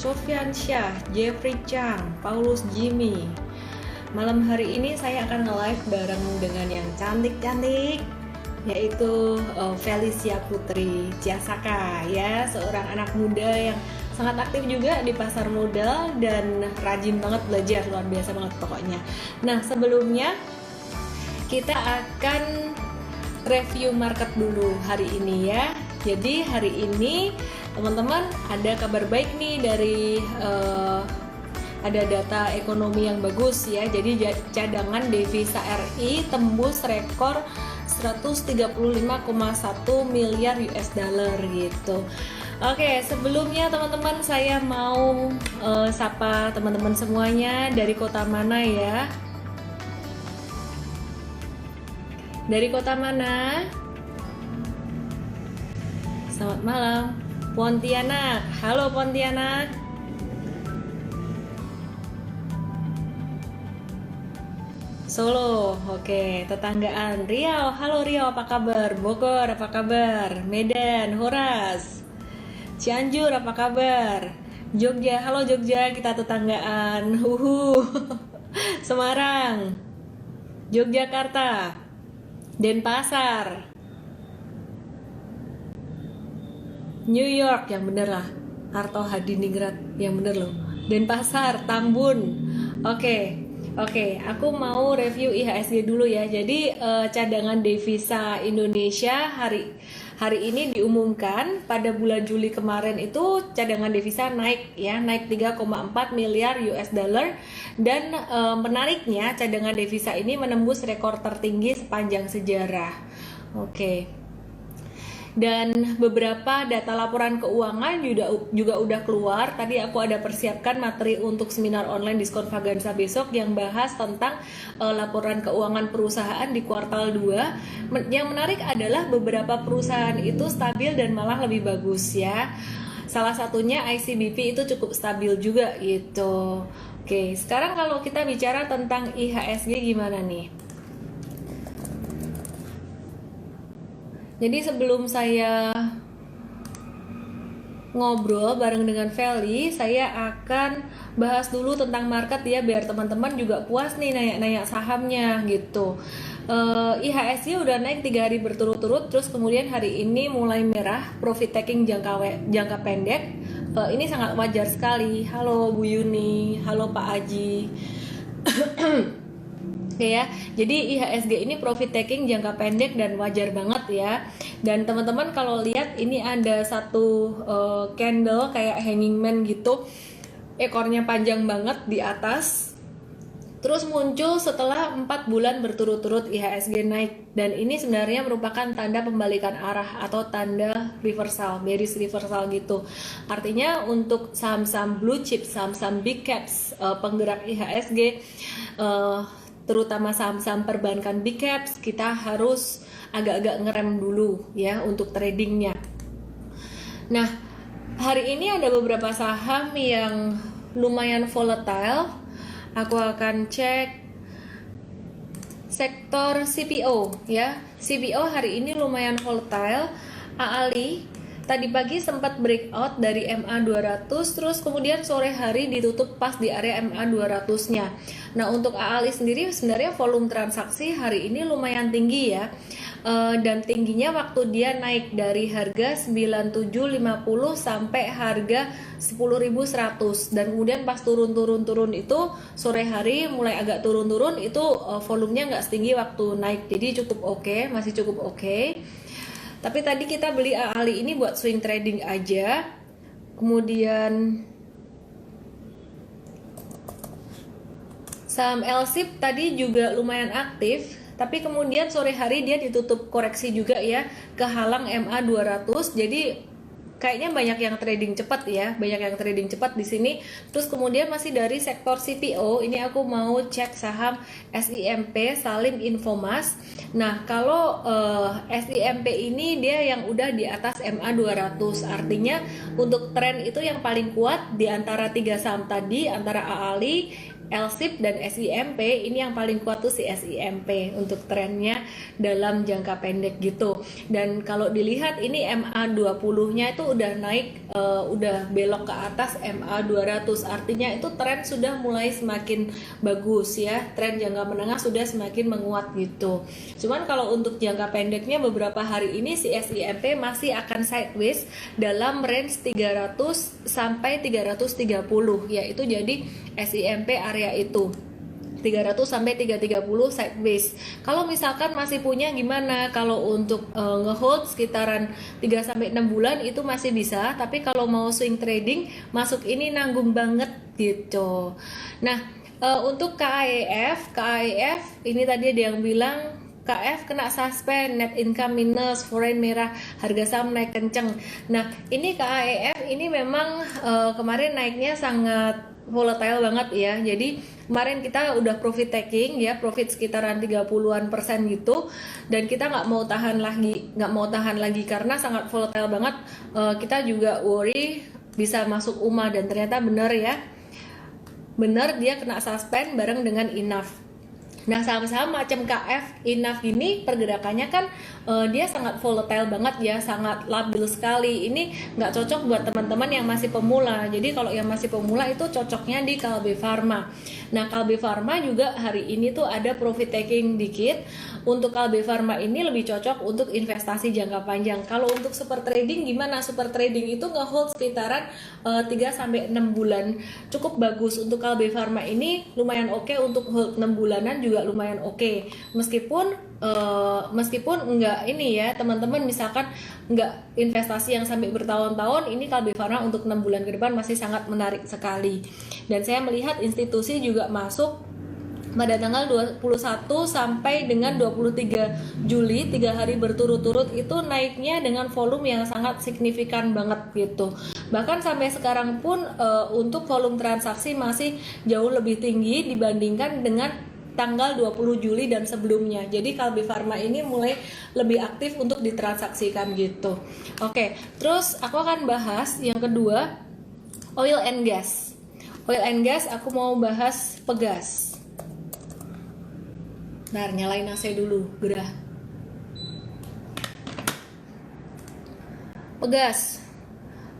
Sofyan Syah, Jeffrey Chang, Paulus Jimmy. Malam hari ini saya akan nge-live bareng dengan yang cantik-cantik, yaitu Felicia Putri Ciasaka ya, seorang anak muda yang sangat aktif juga di pasar modal dan rajin banget belajar, luar biasa banget pokoknya. Nah, sebelumnya kita akan review market dulu hari ini ya. Jadi hari ini teman-teman ada kabar baik nih dari ada data ekonomi yang bagus ya. Jadi cadangan devisa RI tembus rekor 135,1 miliar US dollar gitu. Oke, sebelumnya teman-teman saya mau sapa teman-teman semuanya dari kota mana ya? Dari kota mana? Selamat malam. Pontianak. Halo Pontianak. Solo. Oke, tetanggaan. Riau. Halo Riau, apa kabar? Bogor, apa kabar? Medan, Horas. Cianjur, apa kabar? Jogja. Halo Jogja, kita tetanggaan. Semarang. Yogyakarta. Denpasar. New York, yang bener lah. Harto Hadiningrat, yang bener loh. Denpasar, Tambun. Oke, aku mau review IHSG dulu ya. Jadi cadangan devisa Indonesia hari ini diumumkan pada bulan Juli kemarin itu cadangan devisa naik ya, naik 3,4 miliar US dollar dan menariknya cadangan devisa ini menembus rekor tertinggi sepanjang sejarah. Oke. Dan beberapa data laporan keuangan juga udah keluar. Tadi aku ada persiapkan materi untuk seminar online Diskon Vaganza besok yang bahas tentang laporan keuangan perusahaan di kuartal 2. Yang menarik adalah beberapa perusahaan itu stabil dan malah lebih bagus ya. Salah satunya ICBP itu cukup stabil juga gitu. Oke, sekarang kalau kita bicara tentang IHSG gimana nih? Jadi sebelum saya ngobrol bareng dengan Feli, saya akan bahas dulu tentang market ya, biar teman-teman juga puas nih nanya-nanya sahamnya gitu. IHSG udah naik 3 hari berturut-turut, terus kemudian hari ini mulai merah, profit taking jangka pendek. Ini sangat wajar sekali. Halo Bu Yuni, halo Pak Aji. Oke ya, jadi IHSG ini profit taking jangka pendek dan wajar banget ya. Dan teman-teman kalau lihat ini ada satu candle kayak hanging man gitu, ekornya panjang banget di atas. Terus muncul setelah 4 bulan berturut-turut IHSG naik, dan ini sebenarnya merupakan tanda pembalikan arah atau tanda reversal, bearish reversal gitu. Artinya untuk saham-saham blue chip, saham-saham big caps, penggerak IHSG, terutama saham-saham perbankan big caps, kita harus agak-agak ngerem dulu ya untuk tradingnya. Nah, hari ini ada beberapa saham yang lumayan volatile. Aku akan cek sektor CPO ya. CPO hari ini lumayan volatile. AALI tadi pagi sempat breakout dari MA 200, terus kemudian sore hari ditutup pas di area MA 200-nya. Nah, untuk AALI sendiri sebenarnya volume transaksi hari ini lumayan tinggi ya. Dan tingginya waktu dia naik dari harga 9750 sampai harga 10.100, dan kemudian pas turun itu sore hari mulai agak turun itu volumenya nggak setinggi waktu naik, jadi cukup oke, masih cukup oke. Tapi tadi kita beli AALI ini buat swing trading aja. Kemudian saham LSIP tadi juga lumayan aktif, tapi kemudian sore hari dia ditutup koreksi juga ya, kehalang MA 200. Jadi kayaknya banyak yang trading cepat ya, banyak yang trading cepat di sini. Terus kemudian masih dari sektor CPO, ini aku mau cek saham SIMP, Salim Infomas. Nah, kalau SIMP ini dia yang udah di atas MA 200, artinya untuk tren itu yang paling kuat di antara 3 saham tadi, antara AALI, LSIP dan SIMP, ini yang paling kuat tuh si SIMP untuk trennya dalam jangka pendek gitu. Dan kalau dilihat ini MA20-nya itu udah naik, udah belok ke atas MA200, artinya itu tren sudah mulai semakin bagus ya, tren jangka menengah sudah semakin menguat gitu. Cuman kalau untuk jangka pendeknya beberapa hari ini si SIMP masih akan sideways dalam range 300 sampai 330, yaitu jadi SIMP area itu 300 sampai 330 sideways. Kalau misalkan masih punya gimana? Kalau untuk ngehold sekitaran 3 sampai 6 bulan itu masih bisa, tapi kalau mau swing trading masuk ini nanggung banget gitu. Nah, untuk KAEF ini tadi ada yang bilang KF kena suspend, net income minus, foreign merah, harga saham naik kenceng. Nah, ini KAEF ini memang kemarin naiknya sangat volatile banget ya. Jadi kemarin kita udah profit taking ya, profit sekitaran 30-an% gitu, dan kita nggak mau tahan lagi karena sangat volatile banget. Kita juga worry bisa masuk UMA, dan ternyata bener ya, bener dia kena suspend bareng dengan Enough. Nah, saham-saham macam KF, Enough ini pergerakannya kan dia sangat volatile banget ya, sangat labil sekali. Ini nggak cocok buat teman-teman yang masih pemula. Jadi kalau yang masih pemula itu cocoknya di Kalbe Pharma. Nah, Kalbe Pharma juga hari ini tuh ada profit taking dikit. Untuk Kalbe Pharma ini lebih cocok untuk investasi jangka panjang. Kalau untuk super trading gimana? Super trading itu nge-hold sekitaran 3 sampai 6 bulan. Cukup bagus untuk Kalbe Pharma ini, lumayan oke untuk hold 6 bulanan juga lumayan oke. Meskipun enggak ini ya, teman-teman misalkan enggak investasi yang sampai bertahun-tahun, ini Kalbe Pharma untuk 6 bulan ke depan masih sangat menarik sekali. Dan saya melihat institusi juga masuk pada tanggal 21 sampai dengan 23 Juli, 3 hari berturut-turut itu naiknya dengan volume yang sangat signifikan banget gitu. Bahkan sampai sekarang pun untuk volume transaksi masih jauh lebih tinggi dibandingkan dengan tanggal 20 Juli dan sebelumnya. Jadi Kalbe Pharma ini mulai lebih aktif untuk ditransaksikan gitu. Oke, terus aku akan bahas yang kedua, oil and gas. Oil and gas aku mau bahas Pegas. Bentar, nyalain AC dulu, gerah. Pegas.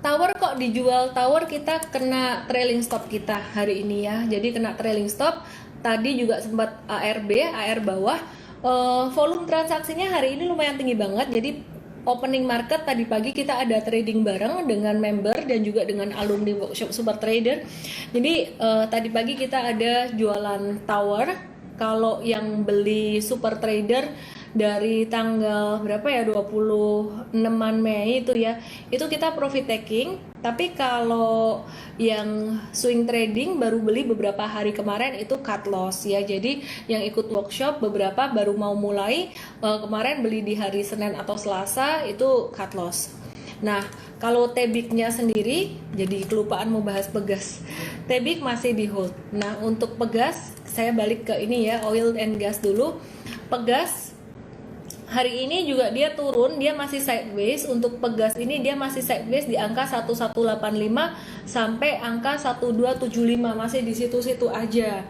Tower kok dijual, tower kita kena trailing stop kita hari ini ya. Jadi kena trailing stop. Tadi juga sempat AR bawah. Volume transaksinya hari ini lumayan tinggi banget. Jadi opening market tadi pagi kita ada trading bareng dengan member dan juga dengan alumni workshop Super Trader. Jadi tadi pagi kita ada jualan tower. Kalau yang beli Super Trader dari tanggal berapa ya, 26 Mei itu ya, itu kita profit taking. Tapi kalau yang swing trading baru beli beberapa hari kemarin itu cut loss ya. Jadi yang ikut workshop beberapa baru mau mulai, kemarin beli di hari Senin atau Selasa itu cut loss. Nah, kalau Tebik-nya sendiri, jadi kelupaan mau bahas Pegas. Tebik masih di hold. Nah, untuk Pegas saya balik ke ini ya, oil and gas dulu. Pegas hari ini juga dia turun, dia masih sideways. Untuk Pegas ini dia masih sideways di angka 1185 sampai angka 1275, masih di situ-situ aja.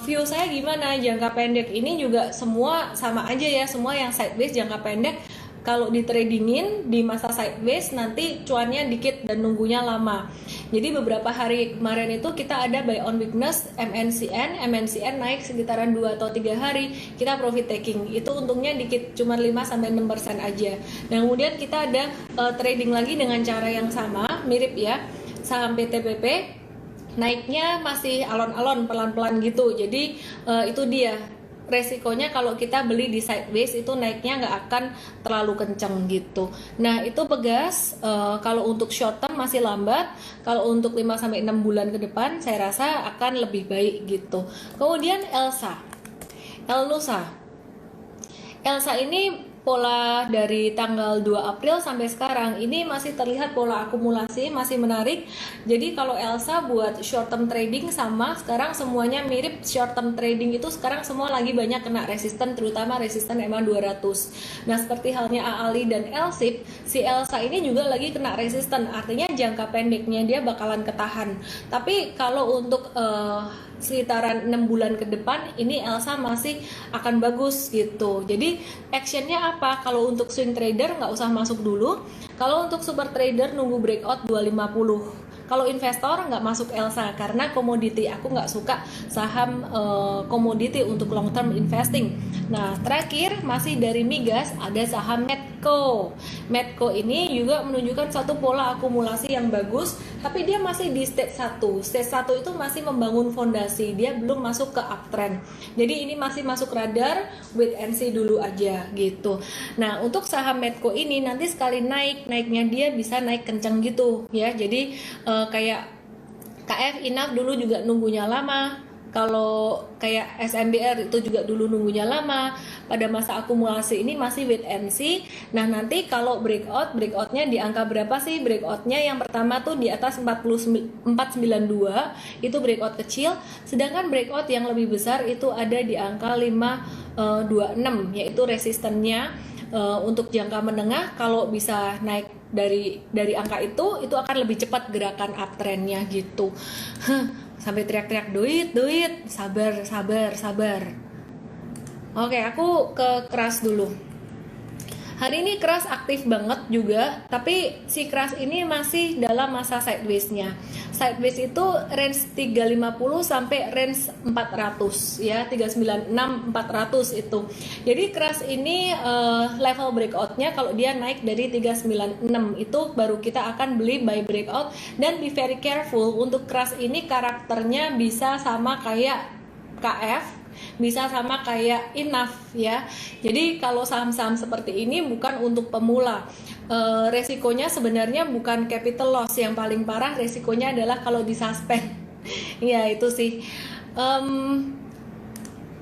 View saya gimana jangka pendek ini juga semua sama aja ya, semua yang sideways jangka pendek kalau di tradingin di masa sideways nanti cuannya dikit dan nunggunya lama. Jadi beberapa hari kemarin itu kita ada buy on weakness MNCN naik sekitaran 2 atau 3 hari kita profit taking. Itu untungnya dikit, cuma 5-6% aja. Dan kemudian kita ada trading lagi dengan cara yang sama, mirip ya, saham PTPP naiknya masih alon-alon pelan-pelan gitu. Jadi itu dia resikonya kalau kita beli di sideways itu naiknya nggak akan terlalu kencang gitu. Nah itu Pegas, kalau untuk short term masih lambat, kalau untuk 5-6 bulan ke depan saya rasa akan lebih baik gitu. Kemudian Elsa ini pola dari tanggal 2 April sampai sekarang ini masih terlihat pola akumulasi, masih menarik. Jadi kalau Elsa buat short term trading sama, sekarang semuanya mirip. Short term trading itu sekarang semua lagi banyak kena resisten, terutama resisten MA 200. Nah seperti halnya AALI dan LSIP, si Elsa ini juga lagi kena resisten, artinya jangka pendeknya dia bakalan ketahan. Tapi kalau untuk sekitaran 6 bulan ke depan ini Elsa masih akan bagus gitu. Jadi actionnya apa? Kalau untuk swing trader nggak usah masuk dulu. Kalau untuk super trader nunggu breakout 250. Kalau investor nggak masuk Elsa karena komoditi, aku nggak suka saham komoditi untuk long term investing. Nah terakhir masih dari migas ada saham Medco. Medco ini juga menunjukkan satu pola akumulasi yang bagus, tapi dia masih di stage 1. Stage 1 itu masih membangun fondasi, dia belum masuk ke uptrend. Jadi ini masih masuk radar, wait and see dulu aja gitu. Nah untuk saham Medco ini nanti sekali naiknya dia bisa naik kencang gitu ya. Jadi kayak KF Inaf dulu juga nunggunya lama, kalau kayak SMBR itu juga dulu nunggunya lama. Pada masa akumulasi ini masih wait and see. Nah nanti kalau breakoutnya di angka berapa sih? Breakoutnya yang pertama tuh di atas 492 itu breakout kecil, sedangkan breakout yang lebih besar itu ada di angka 526 yaitu resistennya. Untuk jangka menengah kalau bisa naik dari angka itu akan lebih cepat gerakan uptrendnya gitu. Sampai teriak-teriak duit, sabar. Oke, aku ke keras dulu. Hari ini keras aktif banget juga, tapi si keras ini masih dalam masa sideways-nya. Sideways itu range 350 sampai range 400 ya, 396 400 itu. Jadi keras ini level breakout-nya kalau dia naik dari 396 itu baru kita akan beli buy breakout, dan be very careful untuk keras ini karakternya bisa sama kayak KF, bisa sama kayak Inaf ya. Jadi kalau saham-saham seperti ini bukan untuk pemula. Resikonya sebenarnya bukan capital loss, yang paling parah resikonya adalah kalau disuspend. Ya itu sih.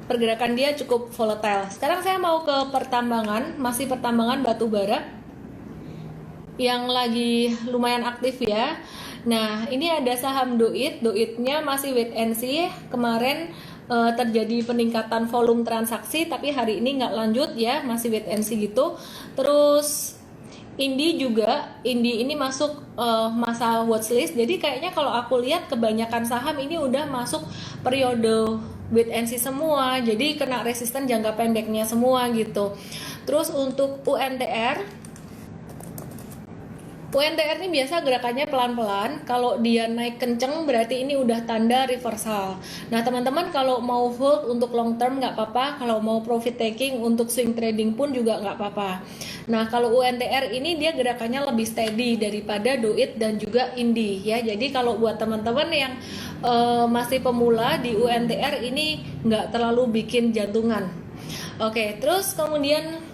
Pergerakan dia cukup volatile. Sekarang saya mau ke pertambangan, masih pertambangan batu bara yang lagi lumayan aktif ya. Nah ini ada saham Doitnya masih wait and see. Kemarin terjadi peningkatan volume transaksi, tapi hari ini nggak lanjut ya, masih wait and see gitu. Terus Indi ini masuk masa watchlist. Jadi kayaknya kalau aku lihat kebanyakan saham ini udah masuk periode wait and see semua, jadi kena resisten jangka pendeknya semua gitu. Terus untuk UNTR ini biasa gerakannya pelan-pelan. Kalau dia naik kenceng berarti ini udah tanda reversal. Nah teman-teman kalau mau hold untuk long term nggak apa-apa, kalau mau profit taking untuk swing trading pun juga nggak apa-apa. Nah kalau UNTR ini dia gerakannya lebih steady daripada Doit dan juga Indi ya. Jadi kalau buat teman-teman yang masih pemula di UNTR ini nggak terlalu bikin jantungan. Oke, terus kemudian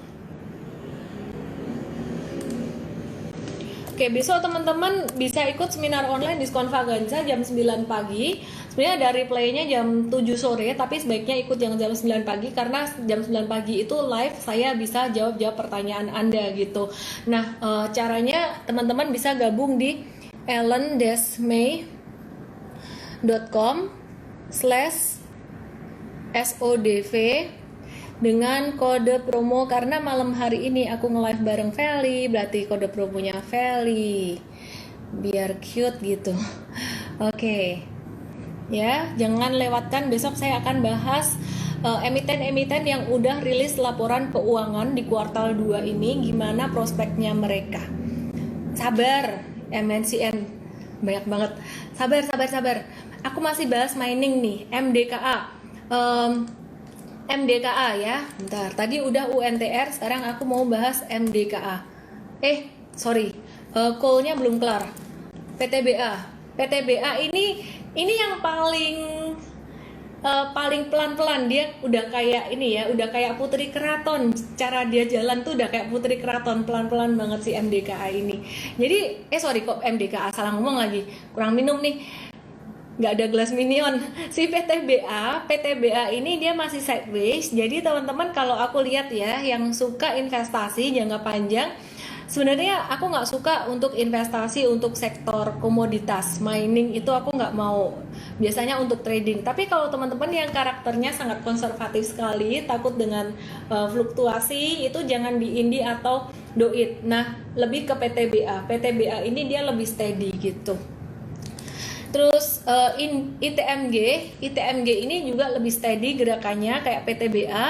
Oke, besok teman-teman bisa ikut seminar online diskon Vaganza jam 9 pagi. Sebenarnya ada replaynya jam 7 sore, tapi sebaiknya ikut yang jam 9 pagi karena jam 9 pagi itu live, saya bisa jawab pertanyaan Anda gitu. Nah, caranya teman-teman bisa gabung di ellendesmay.com/SODV dengan kode promo, karena malam hari ini aku nge-live bareng Feli, berarti kode promonya Feli biar cute gitu. Oke. Ya, jangan lewatkan, besok saya akan bahas emiten-emiten yang udah rilis laporan keuangan di kuartal 2 ini, gimana prospeknya mereka. Sabar, MNCN banyak banget. Sabar. Aku masih bahas mining nih, MDKA ya. Bentar, tadi udah UNTR, sekarang aku mau bahas MDKA. Call-nya belum kelar. PTBA ini yang paling pelan-pelan, dia udah kayak ini ya, udah kayak putri keraton. Cara dia jalan tuh udah kayak putri keraton, pelan-pelan banget si MDKA ini. Jadi kok MDKA salah ngomong lagi, kurang minum nih, nggak ada gelas minion. Si PTBA ini dia masih sideways. Jadi teman-teman kalau aku lihat ya, yang suka investasi jangka panjang, sebenarnya aku nggak suka untuk investasi untuk sektor komoditas mining, itu aku nggak mau, biasanya untuk trading. Tapi kalau teman-teman yang karakternya sangat konservatif sekali, takut dengan fluktuasi, itu jangan di Indi atau Doit. Nah lebih ke PTBA ini dia lebih steady gitu. Terus ITMG ini juga lebih steady gerakannya kayak PTBA.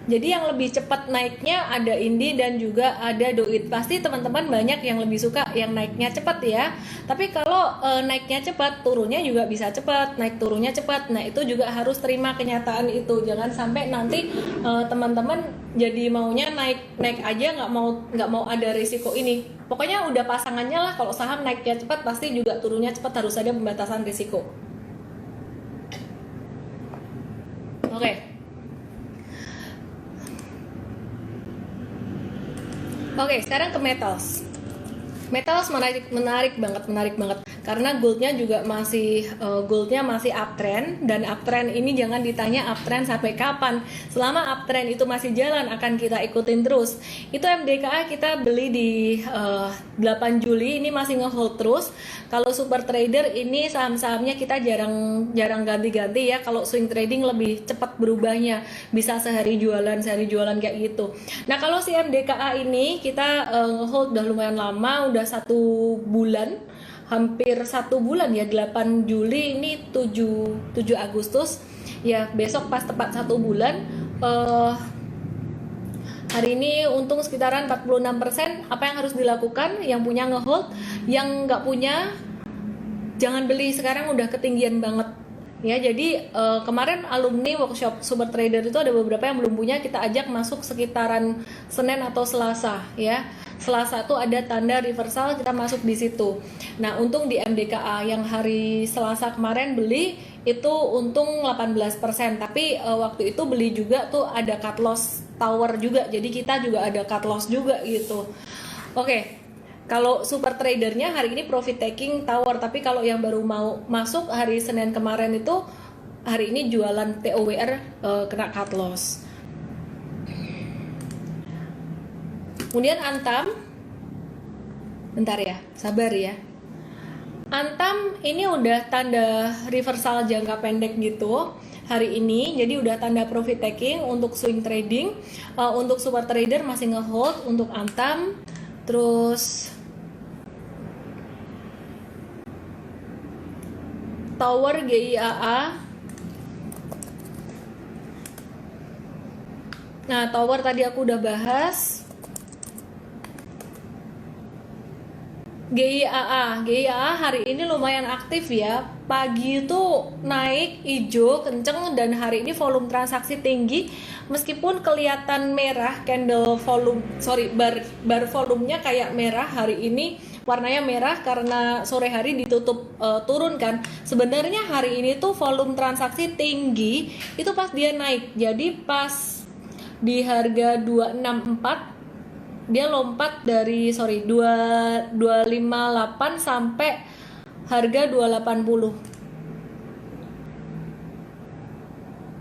Jadi yang lebih cepat naiknya ada Indi dan juga ada Doit. Pasti teman-teman banyak yang lebih suka yang naiknya cepat ya. Tapi kalau naiknya cepat, turunnya juga bisa cepat. Naik turunnya cepat. Nah itu juga harus terima kenyataan itu. Jangan sampai nanti teman-teman jadi maunya naik aja, nggak mau ada risiko ini. Pokoknya udah pasangannya lah. Kalau saham naiknya cepat, pasti juga turunnya cepat. Harus ada pembatasan risiko. Oke. Oke, sekarang ke metals. Metals menarik banget karena goldnya masih uptrend, dan uptrend ini jangan ditanya uptrend sampai kapan. Selama uptrend itu masih jalan akan kita ikutin terus. Itu MDKA kita beli di 8 Juli ini masih ngehold terus. Kalau super trader ini saham-sahamnya kita jarang ganti-ganti ya. Kalau swing trading lebih cepat berubahnya, bisa sehari jualan kayak gitu. Nah kalau si MDKA ini kita ngehold udah lumayan lama, udah 1 bulan, hampir 1 bulan ya. 8 Juli ini 7 Agustus ya, besok pas tepat 1 bulan. Hari ini untung sekitaran 46%. Apa yang harus dilakukan? Yang punya ngehold, yang nggak punya jangan beli, sekarang udah ketinggian banget ya. Jadi kemarin alumni workshop super trader itu ada beberapa yang belum punya, kita ajak masuk sekitaran Senin atau Selasa ya. Selasa tuh ada tanda reversal, kita masuk di situ. Nah untung di MDKA yang hari Selasa kemarin beli itu untung 18%, tapi waktu itu beli juga tuh ada cut loss tower juga, jadi kita juga ada cut loss juga gitu. Oke. Kalau super tradernya hari ini profit taking tower, tapi kalau yang baru mau masuk hari Senin kemarin itu hari ini jualan TOWR kena cut loss. Kemudian Antam, bentar ya, sabar ya. Antam ini udah tanda reversal jangka pendek gitu hari ini, jadi udah tanda profit taking untuk swing trading. Untuk super trader masih ngehold untuk Antam. Terus Tower GIAA. Nah, Tower tadi aku udah bahas. GIAA hari ini lumayan aktif ya. Pagi itu naik hijau kenceng dan hari ini volume transaksi tinggi. Meskipun kelihatan merah candle volume, bar volumenya kayak merah hari ini. Warnanya merah karena sore hari ditutup turun kan. Sebenarnya hari ini tuh volume transaksi tinggi itu pas dia naik. Jadi pas di harga 264 dia lompat dari 258 sampai harga 280.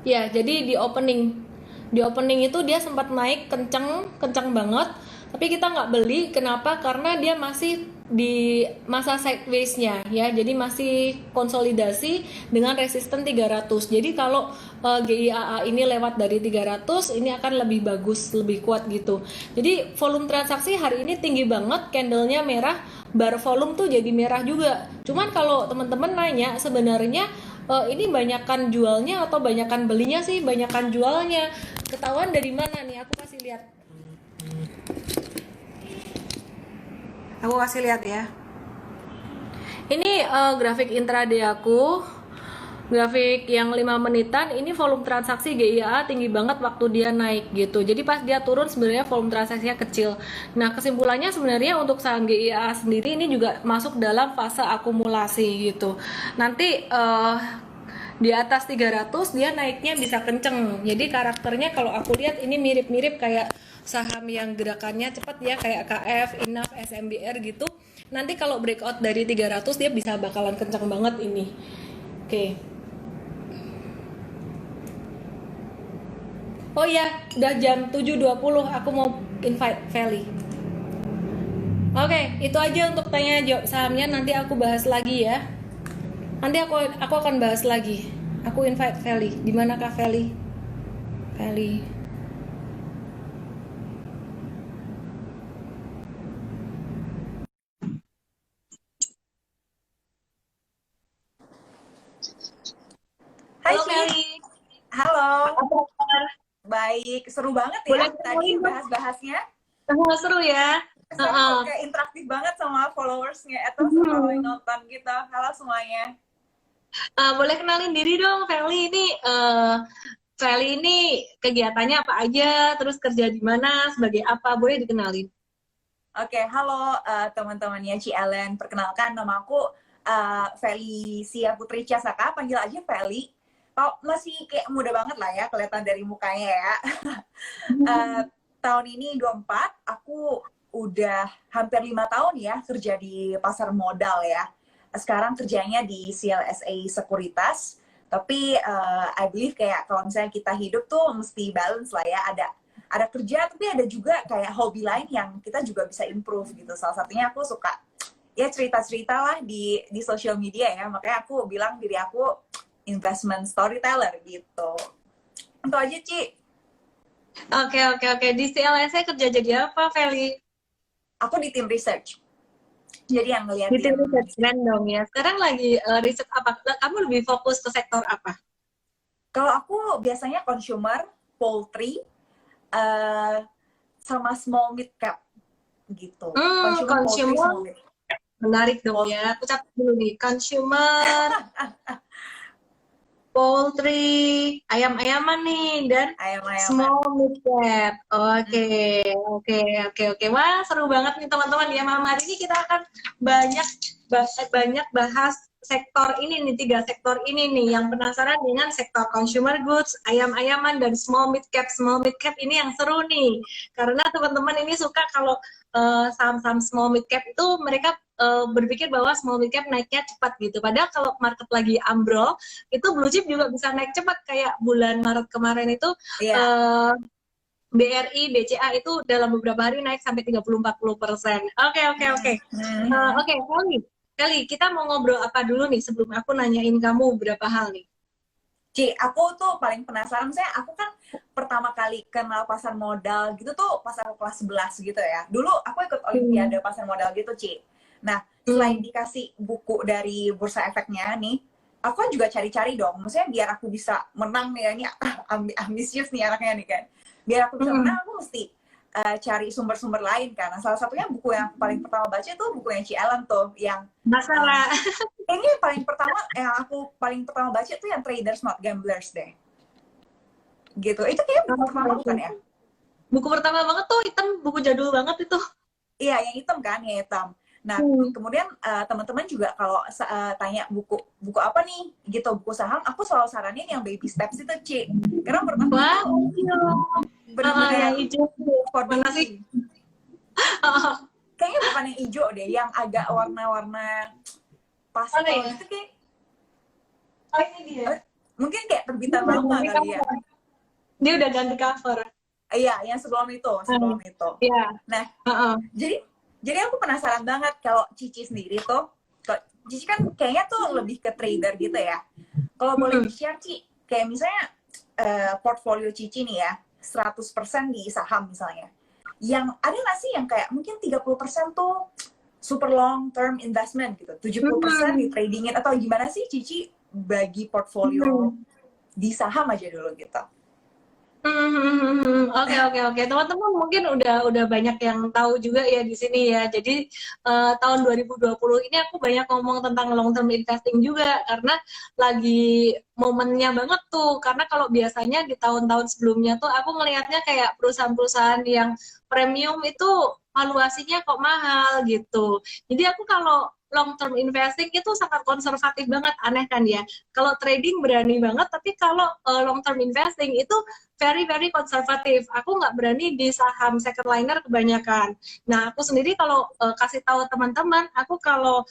Ya, jadi di opening itu dia sempat naik kenceng banget, tapi kita nggak beli. Kenapa? Karena dia masih di masa sideways-nya ya, jadi masih konsolidasi dengan resisten 300. Jadi kalau GIAA ini lewat dari 300 ini akan lebih bagus, lebih kuat gitu. Jadi volume transaksi hari ini tinggi banget, candlenya merah, bar volume tuh jadi merah juga. Cuman kalau teman-teman nanya sebenarnya ini banyakan jualnya atau banyakan belinya sih? Banyakan jualnya. Ketahuan dari mana nih? Aku kasih lihat. Ya. Ini grafik intraday aku. Grafik yang 5 menitan, ini volume transaksi GIAA tinggi banget waktu dia naik gitu. Jadi pas dia turun sebenarnya volume transaksinya kecil. Nah, kesimpulannya sebenarnya untuk saham GIAA sendiri ini juga masuk dalam fase akumulasi gitu. Nanti di atas 300 dia naiknya bisa kenceng. Jadi karakternya kalau aku lihat ini mirip-mirip kayak saham yang gerakannya cepat ya, kayak KF, INAF, SMBR gitu. Nanti kalau breakout dari 300 dia bisa bakalan kenceng banget ini. Oke. Oh ya, udah jam 7.20, aku mau invite Feli. Oke, itu aja untuk tanya jawab sahamnya, nanti aku bahas lagi ya. Nanti aku akan bahas lagi. Aku invite Feli. Di mana Kak Feli? Feli. Baik, seru banget Boleh ya tadi kenalin dong. bahas-bahasnya. Seru ya. Seru, Heeh. kayak interaktif banget sama followersnya atau sama yang Hmm. nonton kita. Halo semuanya. Boleh kenalin diri dong, Feli ini. Feli ini kegiatannya apa aja, terus kerja di mana, sebagai apa, boleh dikenalin? Oke, halo teman-temannya Ci Ellen. Perkenalkan, nama aku Felicia Putri Casaka, panggil aja Feli. Oh, masih kayak muda banget lah ya, kelihatan dari mukanya ya. Eh, Hmm. tahun ini 24, aku udah hampir 5 tahun ya kerja di pasar modal ya. Sekarang kerjanya di CLSA Sekuritas. Tapi I believe kayak kalau misalnya kita hidup tuh mesti balance lah ya. Ada kerja tapi ada juga kayak hobi lain yang kita juga bisa improve gitu. Salah satunya aku suka ya cerita-cerita lah di social media ya. Makanya aku bilang diri aku investment storyteller gitu. Itu aja, Ci. Oke, oke, oke. Di CLS kerja jadi apa, Feli? Aku di tim research. Jadi yang Di tim ngeliatin, riset keren dong ya. Sekarang lagi riset apa? Kamu lebih fokus ke sektor apa? kalau aku biasanya consumer, poultry, eh, sama small mid cap gitu. Consumer, poultry, Consumer small mid. menarik dong Poul- ya. Aku catat dulu nih. Consumer, poultry, ayam-ayaman nih, dan Ayam-ayaman. small mid cap. Oke, Mm. oke, oke, oke. Wah, seru banget nih teman-teman. Ya, malam hari ini kita akan banyak banyak bahas sektor ini nih, 3 sektor ini nih. Yang penasaran dengan sektor consumer goods, ayam-ayaman, dan small mid cap. Small mid cap ini yang seru nih. Karena teman-teman ini suka kalau saham-saham small mid cap itu mereka berpikir bahwa small mid cap naiknya cepat gitu. Padahal kalau market lagi ambrol, itu blue chip juga bisa naik cepat kayak bulan Maret kemarin itu Iya. eh, BRI, BCA itu dalam beberapa hari naik sampai 30-40%. Oke, oke, oke. Mm. Mm. Oke, Kali, kita mau ngobrol apa dulu nih sebelum aku nanyain kamu beberapa hal nih. Ci, aku tuh paling penasaran, saya aku kan pertama kali kenal pasar modal gitu tuh pas aku kelas 11 gitu ya. Dulu aku ikut olimpiade Hmm. pasar modal gitu, Ci. Nah, selain Hmm. dikasih buku dari Bursa Efeknya nih, aku kan juga cari-cari dong. Maksudnya biar aku bisa menang nih, ini ambisius nih anaknya nih kan. Biar aku bisa Hmm. menang, aku mesti cari sumber-sumber lain kan. Nah, salah satunya buku yang paling pertama baca itu bukunya Ci Ellen tuh, yang um, Masalah. ini yang aku paling pertama baca tuh yang Traders Not Gamblers deh. Gitu. Itu kayak buku pertama bukan ya? Buku pertama banget tuh, hitam, buku jadul banget itu. Iya, yang hitam kan, yang hitam. Nah, Hmm. kemudian teman-teman juga kalau tanya buku buku apa nih gitu, buku saham, aku selalu saranin yang baby steps itu, Ci. Karena menurut aku itu Wah, iya. Yang bener-bener hijau. for Mana sih? beginning. Kayaknya bukan yang hijau deh, yang agak warna-warna Mana pastel ya? gitu kayak. Oh, ini dia. Mungkin kayak Dia terbitan udah lama ganti kali ya. cover. Dia udah ganti cover. Iya, yang sebelum itu, sebelum itu. Iya. Nah, Heeh. jadi aku penasaran banget kalau Cici sendiri tuh, Cici kan kayaknya tuh lebih ke trader gitu ya. Kalau boleh Hmm. di-share, Ci, kayak misalnya portfolio Cici nih ya, 100% di saham misalnya. Yang ada nggak sih yang kayak mungkin 30% tuh super long term investment gitu, 70% di Hmm. tradingin, atau gimana sih Cici bagi portfolio Hmm. di saham aja dulu gitu. Oke, oke, oke. Teman-teman mungkin udah banyak yang tahu juga ya di sini ya. Jadi tahun 2020 ini aku banyak ngomong tentang long term investing juga karena lagi momennya banget tuh. Karena kalau biasanya di tahun-tahun sebelumnya tuh aku ngelihatnya kayak perusahaan-perusahaan yang premium itu valuasinya kok mahal gitu. Jadi aku kalau long term investing itu sangat konservatif banget, aneh kan ya. Kalau trading berani banget, tapi kalau long term investing itu very konservatif. Aku nggak berani di saham second liner kebanyakan. Nah, aku sendiri kalau kasih tahu teman-teman, aku kalau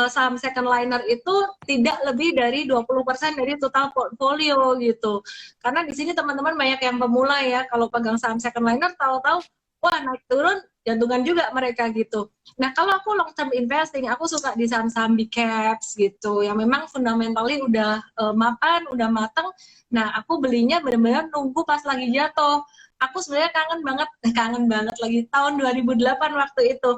saham second liner itu tidak lebih dari 20% dari total portfolio gitu. Karena di sini teman-teman banyak yang pemula ya, kalau pegang saham second liner tahu-tahu wah naik turun jantungan juga mereka gitu. Nah, kalau aku long term investing, aku suka di saham-saham big caps gitu, yang memang fundamentally udah mapan, udah mateng. Nah, aku belinya benar-benar nunggu pas lagi jatuh. Aku sebenarnya kangen banget lagi tahun 2008 waktu itu.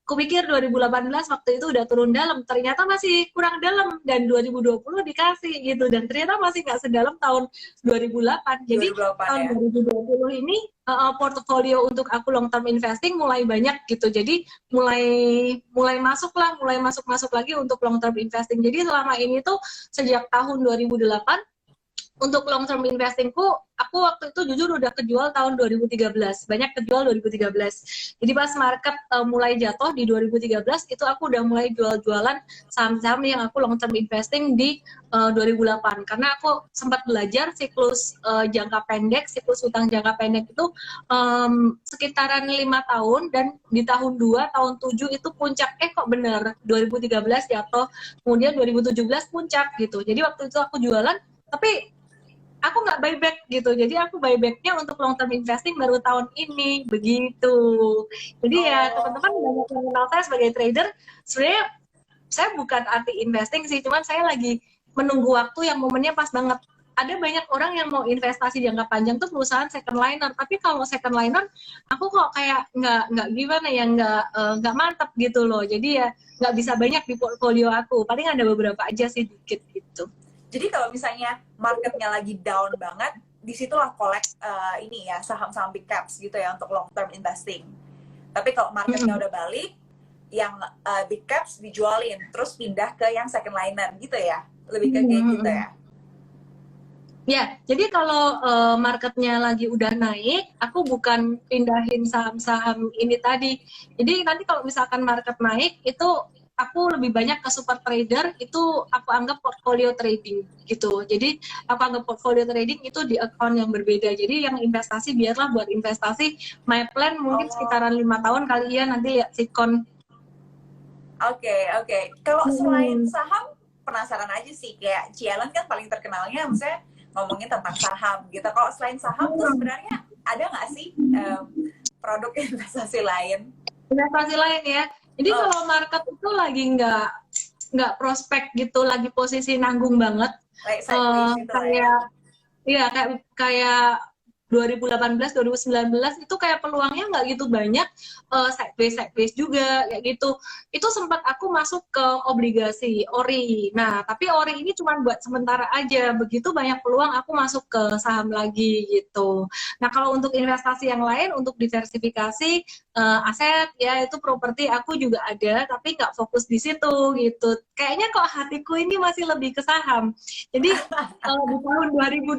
kupikir 2018 waktu itu udah turun dalam, ternyata masih kurang dalam, dan 2020 dikasih gitu, dan ternyata masih nggak sedalam tahun 2008. Jadi 2008 tahun ya. 2020 ini portofolio untuk aku long term investing mulai banyak gitu. Jadi mulai mulai masuk lagi untuk long term investing. Jadi selama ini tuh sejak tahun 2008 untuk long term investingku, aku waktu itu jujur udah kejual tahun 2013, banyak kejual 2013. Jadi pas market mulai jatuh di 2013, itu aku udah mulai jual-jualan saham-saham yang aku long term investing di 2008. Karena aku sempat belajar siklus jangka pendek, siklus utang jangka pendek itu sekitaran 5 tahun, dan di tahun 2, tahun 7 itu puncak, kok bener, 2013 jatuh, kemudian 2017 puncak gitu. Jadi waktu itu aku jualan, tapi aku nggak buyback gitu, jadi aku buybacknya untuk long term investing baru tahun ini begitu. Jadi ya teman-teman banyak yang kenal saya sebagai trader. Sebenarnya saya bukan anti investing sih, cuman saya lagi menunggu waktu yang momennya pas banget. Ada banyak orang yang mau investasi jangka panjang tuh perusahaan second liner, tapi kalau second liner aku kok kayak nggak gimana ya, nggak mantap gitu loh. Jadi ya nggak bisa banyak di portfolio aku, paling ada beberapa aja sih, dikit gitu. Jadi kalau misalnya marketnya lagi down banget, disitulah collect ini ya, saham-saham big caps gitu ya untuk long term investing. Tapi kalau marketnya udah balik, yang big caps dijualin, terus pindah ke yang second liner gitu ya, lebih ke kayak gitu ya. Ya, jadi kalau marketnya lagi udah naik, aku bukan pindahin saham-saham ini tadi. Jadi nanti kalau misalkan market naik, itu aku lebih banyak ke super trader, itu aku anggap portfolio trading gitu. Jadi aku anggap portfolio trading itu di account yang berbeda. Jadi yang investasi biarlah buat investasi. My plan mungkin sekitaran 5 tahun kali ya, nanti lihat sikon. Oke. Kalau selain saham, penasaran aja sih, kayak Cialan kan paling terkenalnya misalnya ngomongin tentang saham gitu. Kalau selain saham tuh sebenarnya ada nggak sih produk investasi lain? Investasi lain ya. Jadi kalau market itu lagi nggak prospek gitu, lagi posisi nanggung banget, Like sideways gitu lah ya. kayak iya, kayak 2018, 2019 itu kayak peluangnya nggak gitu banyak, sideways juga kayak gitu. Itu sempat aku masuk ke obligasi ori. Nah, tapi ori ini cuma buat sementara aja. Begitu banyak peluang aku masuk ke saham lagi gitu. Nah, kalau untuk investasi yang lain, untuk diversifikasi aset ya, itu properti aku juga ada, tapi nggak fokus di situ gitu. Kayaknya kok hatiku ini masih lebih ke saham. Jadi di tahun 2020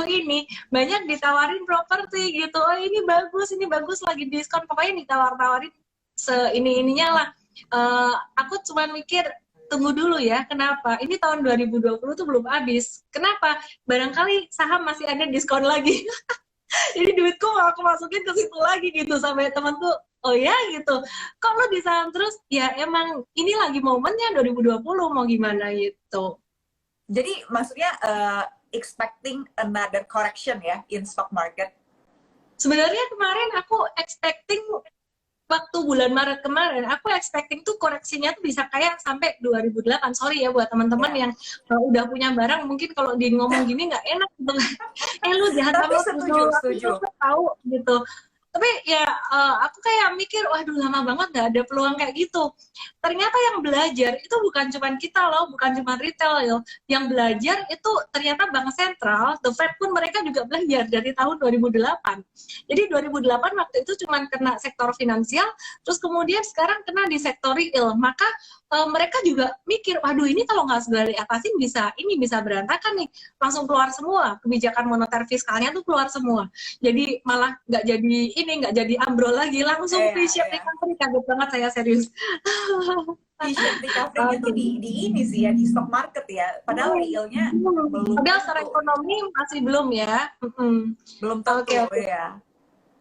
ini banyak ditawarin properti gitu, oh ini bagus lagi diskon, pokoknya ditawar-tawarin ininya lah. Aku cuma mikir tunggu dulu ya, kenapa ini tahun 2020 tuh belum habis, kenapa, barangkali saham masih ada diskon lagi. Jadi duitku aku masukin ke situ lagi gitu, sampai temanku, oh ya gitu, kok lo di saham terus, ya emang ini lagi momennya 2020, mau gimana gitu. Jadi maksudnya expecting another correction ya in stock market. Sebenarnya kemarin aku expecting, waktu bulan Maret kemarin, aku expecting tuh koreksinya tuh bisa kayak sampai 2008. Sorry ya buat teman-teman yang udah punya barang, mungkin kalau di ngomong gini nggak enak gitu. Lu jahat Tapi sama setuju. aku tahu gitu. Tapi ya aku kayak mikir, waduh lama banget gak ada peluang kayak gitu. Ternyata yang belajar itu bukan cuma kita loh, bukan cuma retail loh. Yang belajar itu ternyata bank sentral, The Fed pun mereka juga belajar dari tahun 2008. Jadi 2008 waktu itu cuma kena sektor finansial, terus kemudian sekarang kena di sektor real. Maka mereka juga mikir, waduh ini kalau nggak segera diatasin bisa berantakan nih. Langsung keluar semua, kebijakan moneter fiskalnya tuh keluar semua. Jadi malah nggak jadi ambrol lagi, langsung V-shape recovery. Kaget banget saya, serius. V-shape recovery-nya tuh di ini sih ya, di stock market ya. Padahal realnya belum. Padahal secara ekonomi masih belum ya. Belum tentu ya.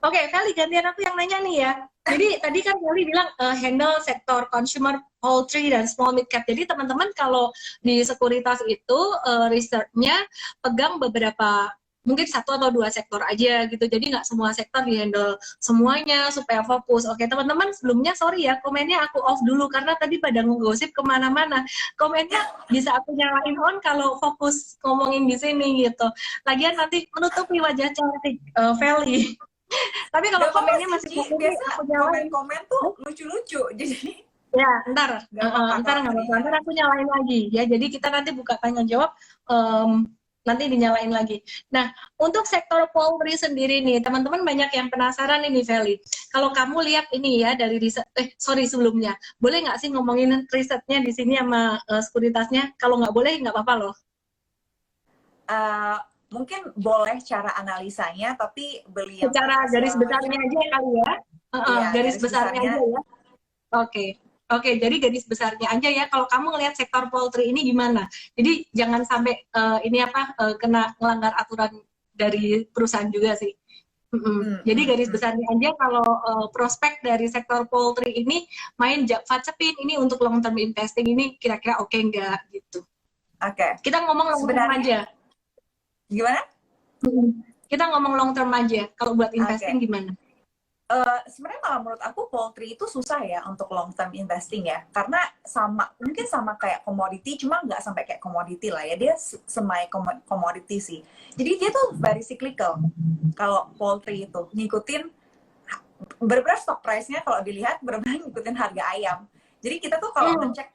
Oke, Feli, gantian aku yang nanya nih ya. Jadi tadi kan Feli bilang handle sektor consumer, poultry, dan small mid cap. Jadi teman-teman kalau di sekuritas itu research-nya pegang beberapa, mungkin 1 atau 2 sektor aja gitu. Jadi nggak semua sektor di-handle semuanya supaya fokus. Oke, teman-teman, sebelumnya sorry ya, komennya aku off dulu karena tadi pada ngegosip kemana-mana. Komennya bisa aku nyalain on kalau fokus ngomongin di sini gitu. Lagian nanti menutupi wajah cantik Feli. Tapi kalau Gak apa-apa komennya sih, masih Ci. positif, Biasa aku nyalain. komen-komen tuh lucu-lucu. Jadi Ya, ntar, gak apa-apa ntar kalau nggak nggak apa-apa, ntar dinyalain. aku nyalain lagi ya. Jadi kita nanti buka tanya jawab, nanti dinyalain lagi. Nah, untuk sektor poultry sendiri nih, teman-teman banyak yang penasaran ini, Feli. Kalau kamu lihat ini ya dari riset, sorry sebelumnya, boleh nggak sih ngomongin risetnya di sini sama sekuritasnya? Kalau nggak boleh, nggak apa-apa loh. Mungkin boleh cara analisanya, tapi beli yang Secara garis profesional besarnya aja kali ya. iya, Garis garis besarnya besarnya. aja ya. Oke. Oke, jadi garis besarnya aja ya. Kalau kamu ngelihat sektor poultry ini gimana? Jadi jangan sampai ini apa kena melanggar aturan dari perusahaan juga sih. Jadi garis besarnya aja kalau prospek dari sektor poultry ini main Cepin ini untuk long term investing ini kira-kira oke nggak gitu. Oke. Kita ngomong long term aja. Gimana? Kita ngomong long term aja. Kalau buat investing gimana? Sebenarnya malah menurut aku poultry itu susah ya untuk long term investing ya, karena mungkin sama kayak komoditi, cuma nggak sampai kayak komoditi lah ya, dia semai komoditi sih. Jadi dia tuh very cyclical. Kalau poultry itu ngikutin benar-benar stock price-nya, kalau dilihat benar-benar ngikutin harga ayam. Jadi kita tuh kalau ngecek,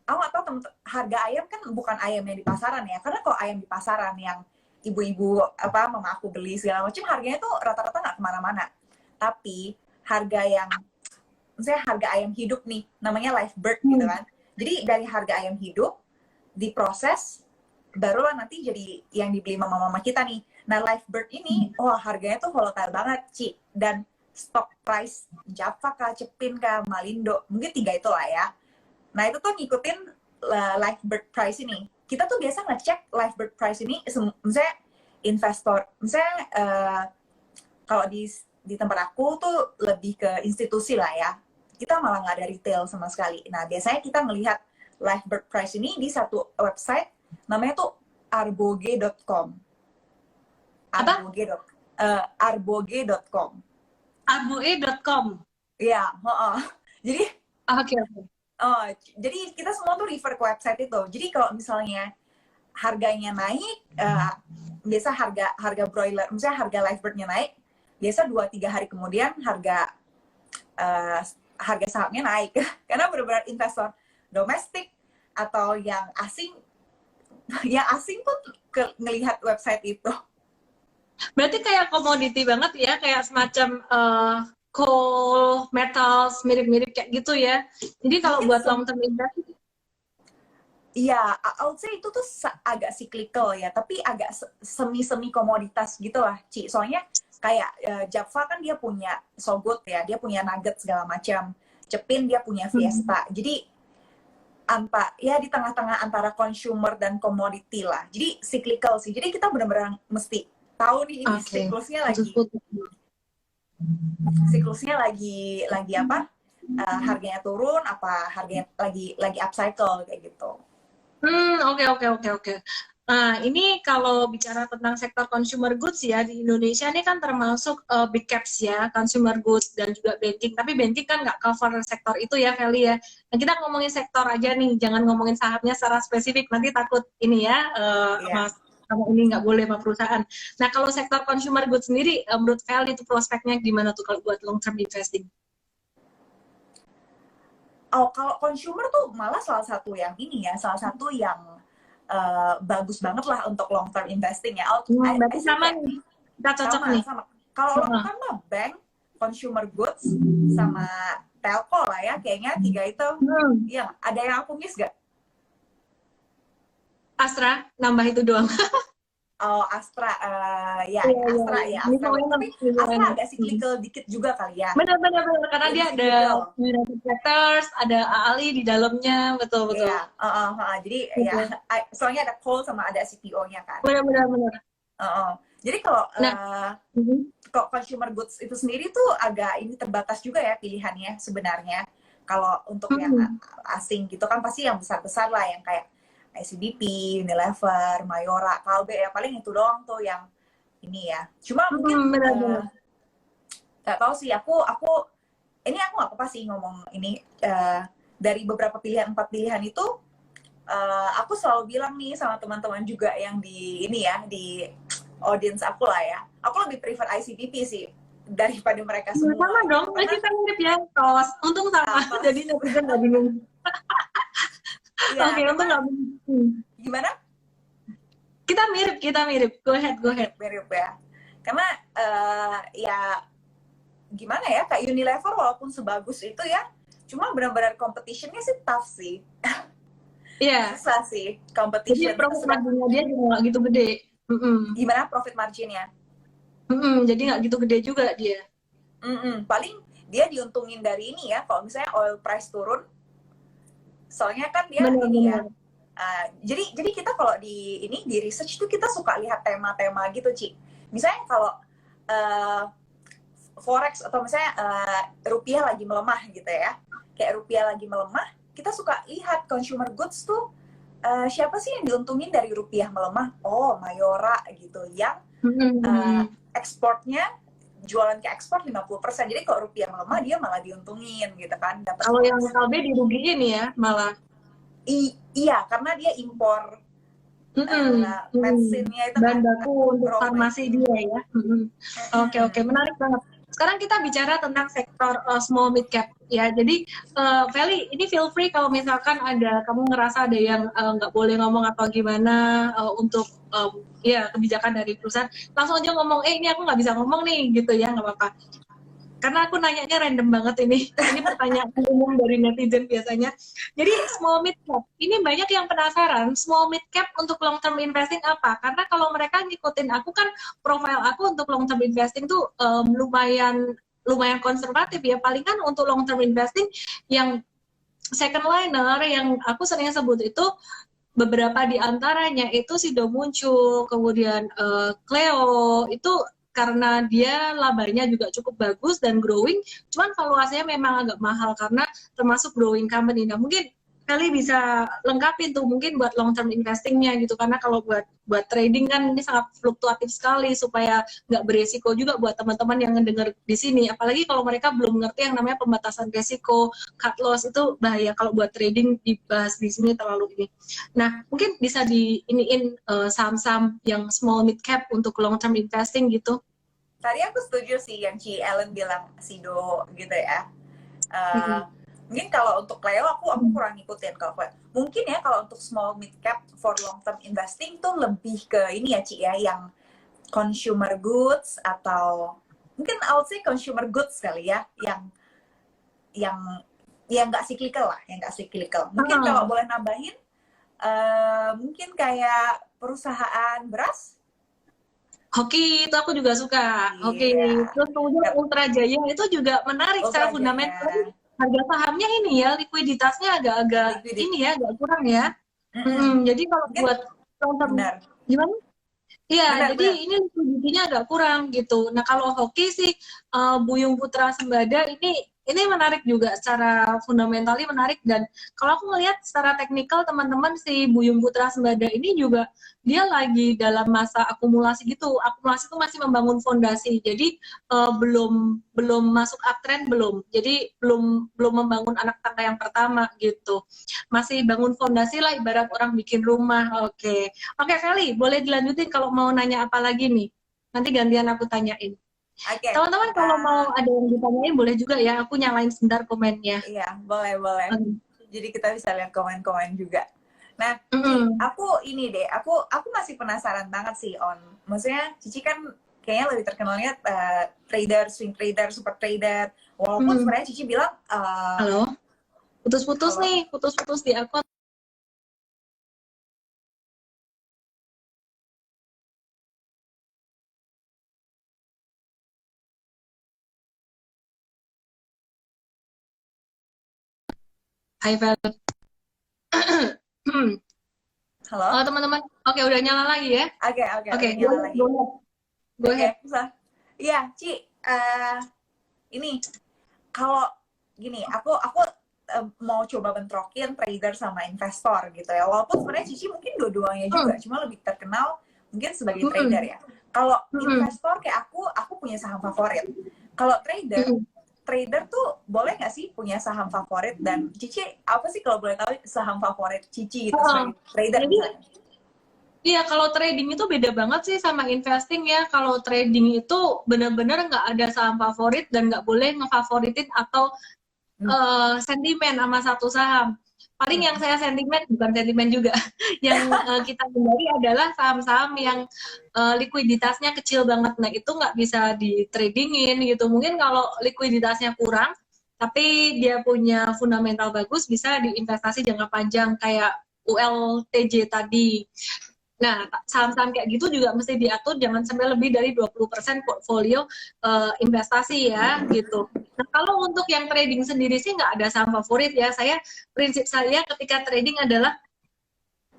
atau harga ayam kan bukan ayam yang di pasaran ya, karena kalau ayam di pasaran yang ibu-ibu mama aku beli segala macam, harganya tuh rata-rata nggak kemana-mana. Tapi misalnya harga ayam hidup nih, namanya live bird gitu kan. Jadi dari harga ayam hidup diproses, barulah nanti jadi yang dibeli mama-mama kita nih. Nah live bird ini, harganya tuh volatile banget, Ci. Dan stock price Java kah, Cepin kah, Malindo, mungkin 3 itu lah ya. Nah itu tuh ngikutin live bird price ini. Kita tuh biasa ngecek live bird price ini, misalnya investor, misalnya kalau di tempat aku tuh lebih ke institusi lah ya. Kita malah nggak ada retail sama sekali. Nah, biasanya kita melihat live bird price ini di satu website, namanya tuh arboge.com. Arboge.com. Arboge.com. Iya, jadi Oke. jadi kita semua tuh refer ke website itu. Jadi kalau misalnya harganya naik, biasa harga broiler, misalnya harga live bird-nya naik, biasa 2-3 hari kemudian harga sahamnya naik. Karena benar-benar investor domestik atau yang asing pun ngelihat website itu. Berarti kayak komoditi banget ya, kayak semacam coal, metals, mirip-mirip kayak gitu ya. Jadi kalau buat long term investing, iya, I would say itu tuh agak cyclical ya, tapi agak semi komoditas gitu lah, Ci. Soalnya kayak Java kan dia punya So Good ya, dia punya Nugget segala macam. Cepin dia punya Fiesta. Jadi di tengah-tengah antara consumer dan komoditi lah. Jadi cyclical sih. Jadi kita benar-benar mesti tahu nih ini siklusnya lagi apa? Harganya turun, apa harganya lagi upcycle kayak gitu. Oke. Nah, ini kalau bicara tentang sektor consumer goods ya, di Indonesia ini kan termasuk big caps ya, consumer goods dan juga banking. Tapi banking kan nggak cover sektor itu ya, Feli ya. Nah, kita ngomongin sektor aja nih, jangan ngomongin sahamnya secara spesifik, nanti takut ini ya, Mas, kamu ini nggak boleh sama perusahaan. Nah, kalau sektor consumer goods sendiri, menurut Feli itu prospeknya gimana tuh kalau buat long term investing? Kalau consumer tuh malah salah satu yang bagus banget lah untuk long term investing ya. Sama nih, kita cocok nih. Kalau long term mah bank, consumer goods, sama telco lah ya, kayaknya 3 itu. Iya, ada yang aku miss gak? Astra, nambah itu doang. Astra, Astra. Tapi Astra agak cyclical dikit juga kali ya. Benar, karena dia ada United Tractors, ada Ali di dalamnya, betul. Iya, jadi ya, soalnya ada call sama ada CPO-nya kan. Benar. Jadi kalau consumer goods itu sendiri tuh agak ini terbatas juga ya pilihannya sebenarnya. Kalau untuk yang asing gitu kan pasti yang besar-besar lah, yang kayak ICBP, Unilever, Mayora, Kalbe ya, paling itu doang tuh yang ini ya. Cuma mungkin nggak tahu sih, aku nggak apa-apa sih ngomong ini, dari beberapa 4 pilihan itu, aku selalu bilang nih sama teman-teman juga yang di ini ya, di audience aku lah ya, aku lebih prefer ICBP sih. daripada mereka Sama semua. dong, Karena kita mirip ya, tos. Untung sama, apa? jadi netizen nggak bingung. Iya, Oke, untung karena nggak bingung. gimana? Kita mirip. Go ahead. Mirip ya. Karena ya gimana ya, kayak Unilever walaupun sebagus itu ya, cuma benar-benar competitionnya sih tough sih. Iya. Susah sih Jadi competition. profit marginnya dia juga nggak gitu gede. Gimana profit marginnya? Jadi nggak gitu gede juga dia. Paling dia diuntungin dari ini ya, kalau misalnya oil price turun, soalnya kan dia ini ya. Benar-benar. Jadi kita kalau di research tuh kita suka lihat tema-tema gitu, Ci. Misalnya kalau forex atau misalnya rupiah lagi melemah gitu ya, kayak rupiah lagi melemah, kita suka lihat consumer goods tuh siapa sih yang diuntungin dari rupiah melemah? Oh, Mayora gitu, yang ekspornya jualan ke ekspor 50%. Jadi kalau rupiah melemah dia malah diuntungin gitu kan. Kalau yang Kalbe dirugiin ya malah. Iya, karena dia impor medicine-nya itu bahan kan baku untuk farmasi dia ya. Oke, menarik banget. Sekarang kita bicara tentang sektor small mid cap ya. Jadi Feli, ini feel free kalau misalkan ada kamu ngerasa ada yang nggak boleh ngomong atau gimana untuk ya kebijakan dari perusahaan, langsung aja ngomong, ini aku nggak bisa ngomong nih gitu ya, nggak apa-apa. Karena aku nanyanya random banget ini pertanyaan umum dari netizen biasanya. Jadi small mid cap, ini banyak yang penasaran small mid cap untuk long term investing apa? Karena kalau mereka ngikutin aku kan, profile aku untuk long term investing tuh lumayan konservatif ya. Paling kan untuk long term investing yang second liner yang aku sering sebut itu beberapa di antaranya itu Sido Muncul, kemudian Cleo itu karena dia labanya juga cukup bagus dan growing, cuman valuasinya memang agak mahal karena termasuk growing company. Nah mungkin Kelly bisa lengkapin tuh mungkin buat long term investingnya gitu, karena kalau buat trading kan ini sangat fluktuatif sekali, supaya nggak beresiko juga buat teman-teman yang ngedenger di sini, apalagi kalau mereka belum ngerti yang namanya pembatasan resiko, cut loss, itu bahaya kalau buat trading dibahas di sini terlalu ini. Nah mungkin bisa diiniin saham-saham yang small mid cap untuk long term investing gitu. Tadi aku setuju sih yang Ci Ellen bilang Sido gitu ya. Mungkin kalau untuk Cleo aku kurang ngikutin kalau Cleo. Mungkin ya kalau untuk small mid cap for long term investing tuh lebih ke ini ya Ci ya, yang consumer goods atau mungkin I would say consumer goods kali ya, yang nggak cyclical lah, yang nggak cyclical. Mungkin kalau boleh nambahin, mungkin kayak perusahaan beras. Hoki itu aku juga suka. Hoki. Terus kemudian Ultra Jaya itu juga menarik secara fundamental. Harga sahamnya ini ya, likuiditasnya agak-agak ini ya, agak kurang ya. Jadi kalau buat gimana? Iya, jadi ini likuiditinya agak kurang gitu. Nah kalau Hoki sih Buyung Putra Sembada ini menarik juga, secara fundamentalnya menarik, dan kalau aku ngelihat secara teknikal teman-teman si Buyung Putra Sembada ini juga dia lagi dalam masa akumulasi gitu. Akumulasi itu masih membangun fondasi, jadi belum masuk uptrend belum. Jadi belum membangun anak tangga yang pertama gitu. Masih bangun fondasi lah, ibarat orang bikin rumah. Oke, Feli, boleh dilanjutin kalau mau nanya apa lagi nih. Nanti gantian aku tanyain. Teman-teman kalau mau ada yang ditanyain boleh juga ya, aku nyalain sebentar komennya. Iya, boleh. Jadi kita bisa lihat komen-komen juga. Nah, aku ini deh, aku masih penasaran banget sih maksudnya Cici kan kayaknya lebih terkenalnya trader, swing trader, super trader. Walaupun sebenarnya Cici bilang halo, putus-putus nih, putus-putus di akun. Hai Vel. Halo. Oh teman-teman, oke udah nyala lagi ya? Oke, nyala lagi. Go ahead. Iya, Ci. Ini kalau gini, aku mau coba bentrokin trader sama investor gitu ya. Walaupun sebenarnya Cici mungkin dua-duanya juga, cuma lebih terkenal mungkin sebagai trader ya. Kalau investor kayak aku punya saham favorit. Kalau trader tuh boleh nggak sih punya saham favorit? Dan Cici apa sih kalau boleh tahu saham favorit Cici gitu sebagai trader? Iya, kalau trading itu beda banget sih sama investing ya. Kalau trading itu benar-benar nggak ada saham favorit dan nggak boleh ngefavoritin atau Hmm, sentimen sama satu saham. Paling yang hmm. saya sentimen, bukan sentimen juga, yang kita hindari adalah saham-saham yang likuiditasnya kecil banget. Nah, itu nggak bisa di tradingin gitu. Mungkin kalau likuiditasnya kurang, tapi dia punya fundamental bagus, bisa diinvestasi jangka panjang kayak ULTJ tadi. Nah, saham-saham kayak gitu juga mesti diatur jangan sampai lebih dari 20% portfolio investasi ya gitu. Nah, kalau untuk yang trading sendiri sih nggak ada saham favorit ya. Prinsip saya ketika trading adalah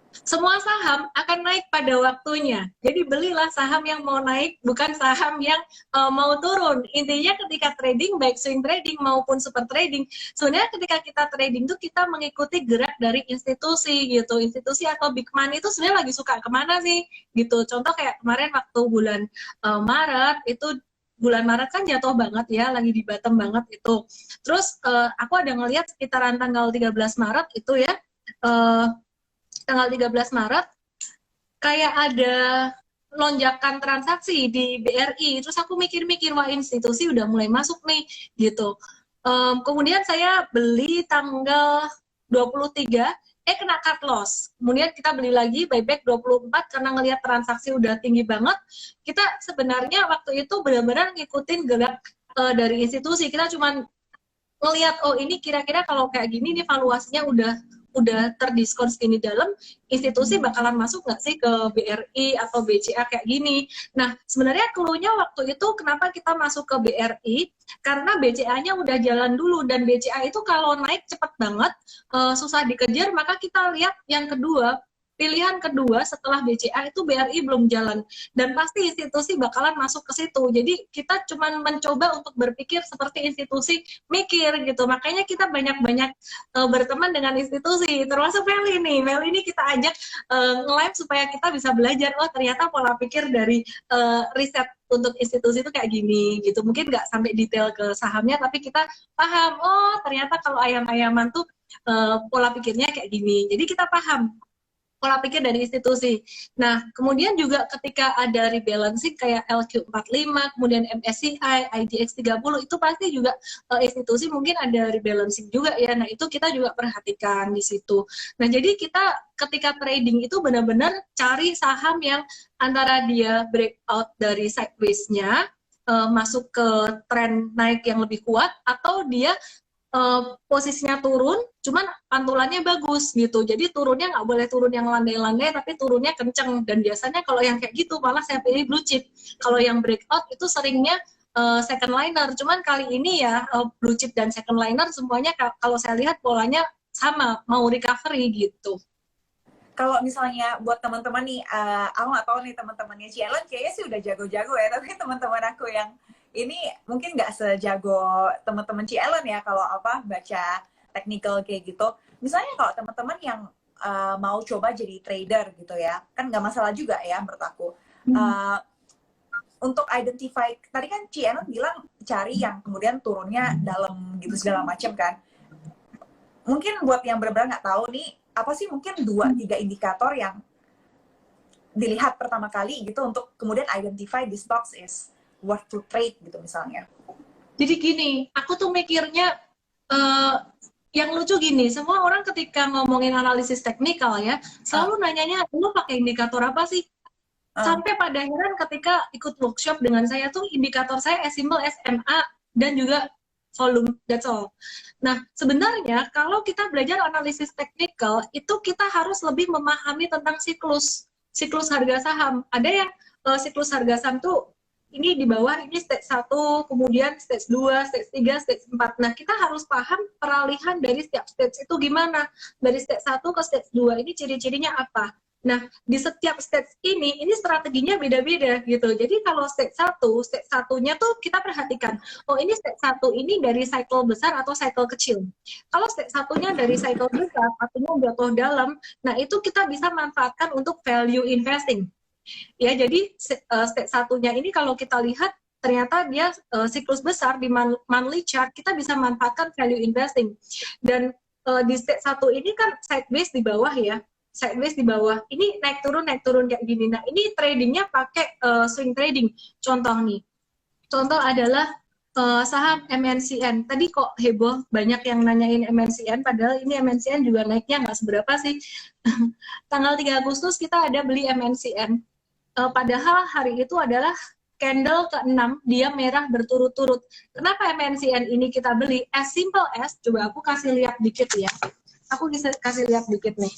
semua saham akan naik pada waktunya. Jadi belilah saham yang mau naik, bukan saham yang mau turun. Intinya ketika trading, baik swing trading maupun super trading, sebenarnya ketika kita trading tuh kita mengikuti gerak dari institusi gitu. Institusi atau big money itu sebenarnya lagi suka kemana sih gitu. Contoh kayak kemarin waktu bulan Maret itu, bulan Maret kan jatuh banget ya, lagi di bottom banget itu. Terus aku ada ngelihat sekitaran tanggal 13 Maret itu ya, uh, tanggal 13 Maret kayak ada lonjakan transaksi di BRI. Terus aku mikir-mikir, wah institusi udah mulai masuk nih gitu. Kemudian saya beli tanggal 23, kena cut loss. Kemudian kita beli lagi buyback 24 karena ngelihat transaksi udah tinggi banget. Kita sebenarnya waktu itu benar-benar ngikutin gerak dari institusi. Kita cuma ngelihat, oh ini kira-kira kalau kayak gini nih valuasinya udah terdiskon segini dalam, institusi bakalan masuk nggak sih ke BRI atau BCA kayak gini. Nah, sebenarnya clue-nya waktu itu kenapa kita masuk ke BRI, karena BCA-nya udah jalan dulu, dan BCA itu kalau naik cepet banget, susah dikejar, maka kita lihat yang kedua, pilihan kedua setelah BCA itu BRI belum jalan, dan pasti institusi bakalan masuk ke situ. Jadi kita cuma mencoba untuk berpikir seperti institusi mikir gitu. Makanya kita banyak-banyak berteman dengan institusi, termasuk Meli nih. Meli ini kita ajak nge-live supaya kita bisa belajar, oh ternyata pola pikir dari riset untuk institusi itu kayak gini gitu. Mungkin nggak sampai detail ke sahamnya, tapi kita paham, oh ternyata kalau ayam-ayaman tuh pola pikirnya kayak gini. Jadi kita paham pola pikir dari institusi. Nah, kemudian juga ketika ada rebalancing kayak LQ45, kemudian MSCI, IDX 30, itu pasti juga institusi mungkin ada rebalancing juga ya. Nah, itu kita juga perhatikan di situ. Nah, jadi kita ketika trading itu benar-benar cari saham yang antara dia breakout dari sideways-nya, masuk ke tren naik yang lebih kuat, atau dia posisinya turun, cuman pantulannya bagus gitu. Jadi turunnya nggak boleh turun yang landai-landai, tapi turunnya kenceng. Dan biasanya kalau yang kayak gitu, malah saya pilih blue chip. Kalau yang breakout itu seringnya second liner. Cuman kali ini ya blue chip dan second liner semuanya kalau saya lihat polanya sama, mau recovery gitu. Kalau misalnya buat teman-teman nih, aku nggak tahu nih teman-temannya Cielen kayaknya sih udah jago-jago ya, tapi teman-teman aku yang ini mungkin nggak sejago teman-teman Cielen ya kalau apa baca technical kayak gitu. Misalnya kalau teman-teman yang mau coba jadi trader gitu ya, kan nggak masalah juga ya menurut aku. Untuk identify, tadi kan Cielen bilang cari yang kemudian turunnya dalam gitu segala macam kan. Mungkin buat yang benar-benar nggak tahu nih, apa sih mungkin 2-3 indikator yang dilihat pertama kali gitu untuk kemudian identify the stocks is worth to trade gitu misalnya. Jadi gini, aku tuh mikirnya yang lucu gini, semua orang ketika ngomongin analisis teknikal ya, selalu nanyanya, lu pakai indikator apa sih? Sampai pada akhirnya ketika ikut workshop dengan saya tuh indikator saya as simple as MA dan juga volume, that's all. Nah, sebenarnya kalau kita belajar analisis teknikal, itu kita harus lebih memahami tentang siklus harga saham. Ada yang siklus harga saham tuh ini di bawah, ini stage 1, kemudian stage 2, stage 3, stage 4. Nah, kita harus paham peralihan dari setiap stage itu gimana. Dari stage 1 ke stage 2, ini ciri-cirinya apa. Nah, di setiap stage ini strateginya beda-beda gitu. Jadi kalau stage 1-nya tuh kita perhatikan, oh ini stage 1 ini dari cycle besar atau cycle kecil. Kalau stage 1-nya dari cycle besar, artinya jatuh dalam, nah itu kita bisa manfaatkan untuk value investing. Ya, jadi stage 1-nya ini kalau kita lihat, ternyata dia siklus besar di monthly chart, kita bisa manfaatkan value investing. Dan di stage 1 ini kan sideways di bawah ya, sideways di bawah. Ini naik turun kayak gini. Nah, ini tradingnya pakai swing trading. Contoh nih. Contoh adalah saham MNCN. Tadi kok heboh banyak yang nanyain MNCN, padahal ini MNCN juga naiknya nggak seberapa sih. Tanggal 3 Agustus kita ada beli MNCN. Padahal hari itu adalah candle ke-6, dia merah berturut-turut. Kenapa MNCN ini kita beli? As simple as, coba aku kasih lihat dikit ya. Aku bisa kasih lihat dikit nih.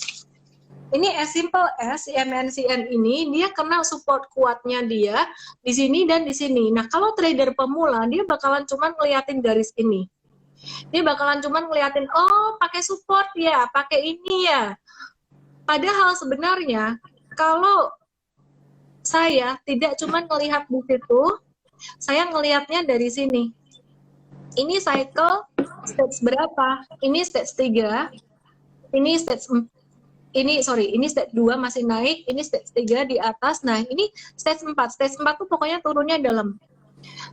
Ini as simple as MNCN ini dia kena support kuatnya dia di sini dan di sini. Nah, kalau trader pemula dia bakalan cuman ngeliatin garis ini. Dia bakalan cuman ngeliatin, oh pakai support ya, pakai ini ya. Padahal sebenarnya kalau saya tidak cuman ngelihat di situ, saya ngelihatnya dari sini. Ini cycle stage berapa? Ini stage 3, ini stage ini stage 2 masih naik, ini stage 3 di atas. Nah, ini stage 4. Stage 4 tuh pokoknya turunnya dalam.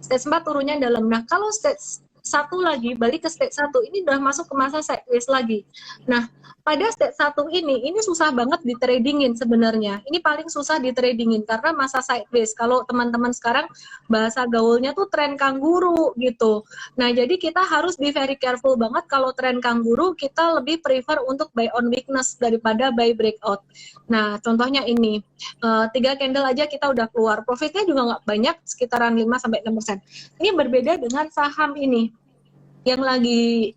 Stage 4 turunnya dalam. Nah, kalau stage 1 lagi, balik ke stage 1, ini udah masuk ke masa sideways lagi. Nah, pada stage 1 ini susah banget di tradingin sebenarnya. Ini paling susah di tradingin karena masa sideways. Kalau teman-teman sekarang bahasa gaulnya tuh tren kangguru gitu. Nah, jadi kita harus be very careful banget kalau tren kangguru, kita lebih prefer untuk buy on weakness daripada buy breakout. Nah, contohnya ini, 3 candle aja kita udah keluar. Profitnya juga nggak banyak, sekitaran 5-6%. Ini berbeda dengan saham ini, yang lagi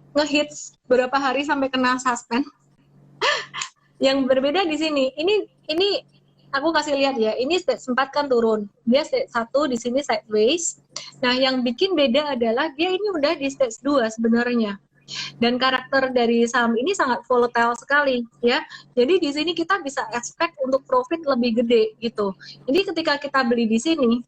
ngehits beberapa hari sampai kena suspend. Yang berbeda di sini, ini aku kasih lihat ya, ini stage 4 kan turun, dia stage 1 di sini sideways. Nah, yang bikin beda adalah dia ini udah di stage 2 sebenarnya. Dan karakter dari saham ini sangat volatile sekali ya. Jadi di sini kita bisa expect untuk profit lebih gede gitu. Jadi ketika kita beli di sini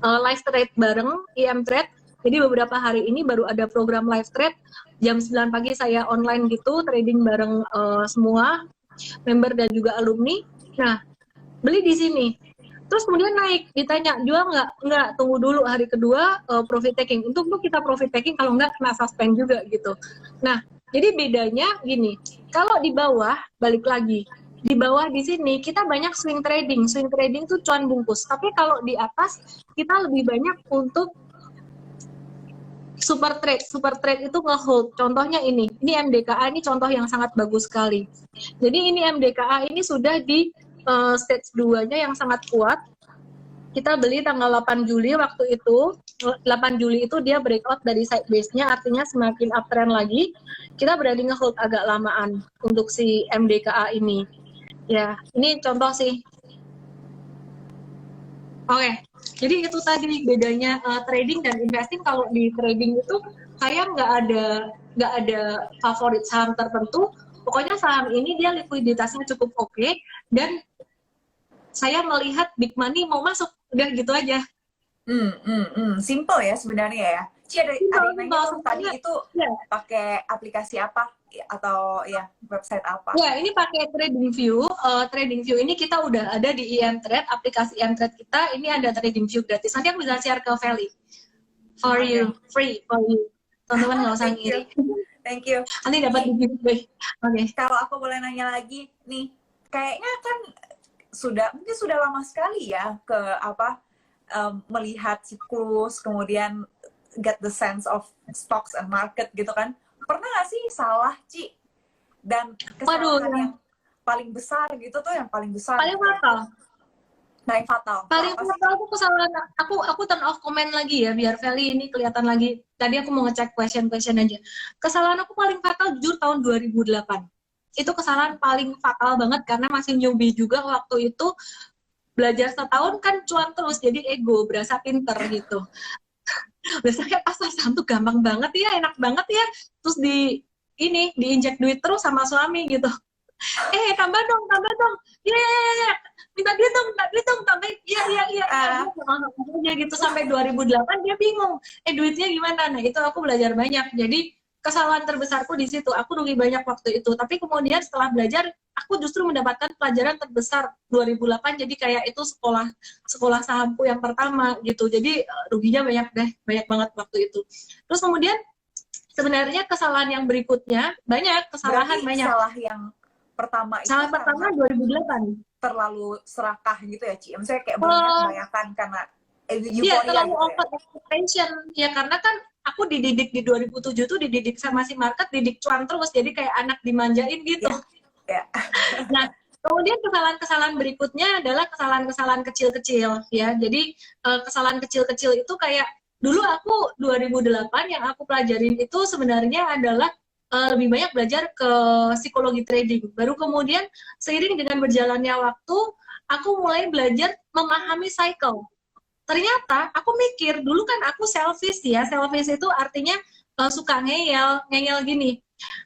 live trade bareng IM Trade. Jadi beberapa hari ini baru ada program live trade jam 9 pagi saya online gitu, trading bareng semua member dan juga alumni. Nah, beli di sini. Terus kemudian naik, ditanya jual nggak? Nggak, tunggu dulu hari kedua profit taking. Untuk kita profit taking, kalau nggak kena suspend juga gitu. Nah, jadi bedanya gini, kalau di bawah balik lagi, di bawah di sini kita banyak swing trading. Swing trading tuh cuan bungkus. Tapi kalau di atas kita lebih banyak untuk super trade itu nge-hold. Contohnya ini MDKA, ini contoh yang sangat bagus sekali. Jadi ini MDKA ini sudah di stage 2-nya yang sangat kuat. Kita beli tanggal 8 Juli waktu itu. 8 Juli itu dia breakout dari sideways-nya, artinya semakin uptrend lagi. Kita berani nge-hold agak lamaan untuk si MDKA ini. Ya, ini contoh sih. Oke, jadi itu tadi bedanya trading dan investing. Kalau di trading itu saya nggak ada favorit saham tertentu. Pokoknya saham ini dia likuiditasnya cukup oke, dan saya melihat big money mau masuk, udah gitu aja. Simple ya sebenarnya ya. Ada yang nanya tuh tadi itu ya. Pakai aplikasi apa atau ya website apa? Ya, ini pakai TradingView. TradingView ini kita udah ada di IM Trade, aplikasi IM Trade kita. Ini ada TradingView gratis. Nanti aku bisa share ke Feli for you, free for you. Teman-teman nggak usah ngiri. Thank you. Nanti dapat di giveaway. Oke. Kalau aku boleh nanya lagi nih, kayaknya kan mungkin sudah lama sekali ya ke melihat siklus, kemudian get the sense of stocks and market gitu kan. Pernah nggak sih salah, Ci? Dan kesalahan yang paling besar gitu tuh, yang paling besar. Paling fatal. Paling fatal. Paling fatal tuh kesalahan. Aku turn off komen lagi ya, biar Feli ini kelihatan lagi. Tadi aku mau ngecek question aja. Kesalahan aku paling fatal jujur tahun 2008. Itu kesalahan paling fatal banget karena masih newbie juga waktu itu. Belajar setahun kan cuan terus, jadi ego, berasa pinter gitu. Biasanya pas saham tuh gampang banget ya, enak banget ya, terus diinjek duit terus sama suami gitu. Tambah dong, ya, minta duit dong, tambah, iya, gitu sampai 2008 dia bingung, duitnya gimana. Nah itu aku belajar banyak, jadi kesalahan terbesarku di situ, aku rugi banyak waktu itu. Tapi kemudian setelah belajar, aku justru mendapatkan pelajaran terbesar 2008. Jadi kayak itu sekolah sahamku yang pertama gitu. Jadi ruginya banyak banget waktu itu. Terus kemudian sebenarnya kesalahan yang berikutnya banyak kesalahan. Berarti salah yang pertama itu Salam pertama karena 2008. terlalu serakah gitu ya, Ci? Maksudnya kayak Oh, kebanyakan karena iya, euforia terlalu gitu ya? over expectation. Ya karena kan aku dididik di 2007 tuh dididik sama si market, didik cuan terus. Jadi kayak anak dimanjain gitu. Ya, ya. Nah, kemudian kesalahan-kesalahan berikutnya adalah kesalahan-kesalahan kecil-kecil ya. Jadi kesalahan kecil-kecil itu kayak dulu aku 2008 yang aku pelajarin itu sebenarnya adalah lebih banyak belajar ke psikologi trading. Baru kemudian seiring dengan berjalannya waktu, aku mulai belajar memahami cycle. Ternyata aku mikir dulu kan aku selfish ya. Selfish itu artinya suka ngeyel, ngeyel gini.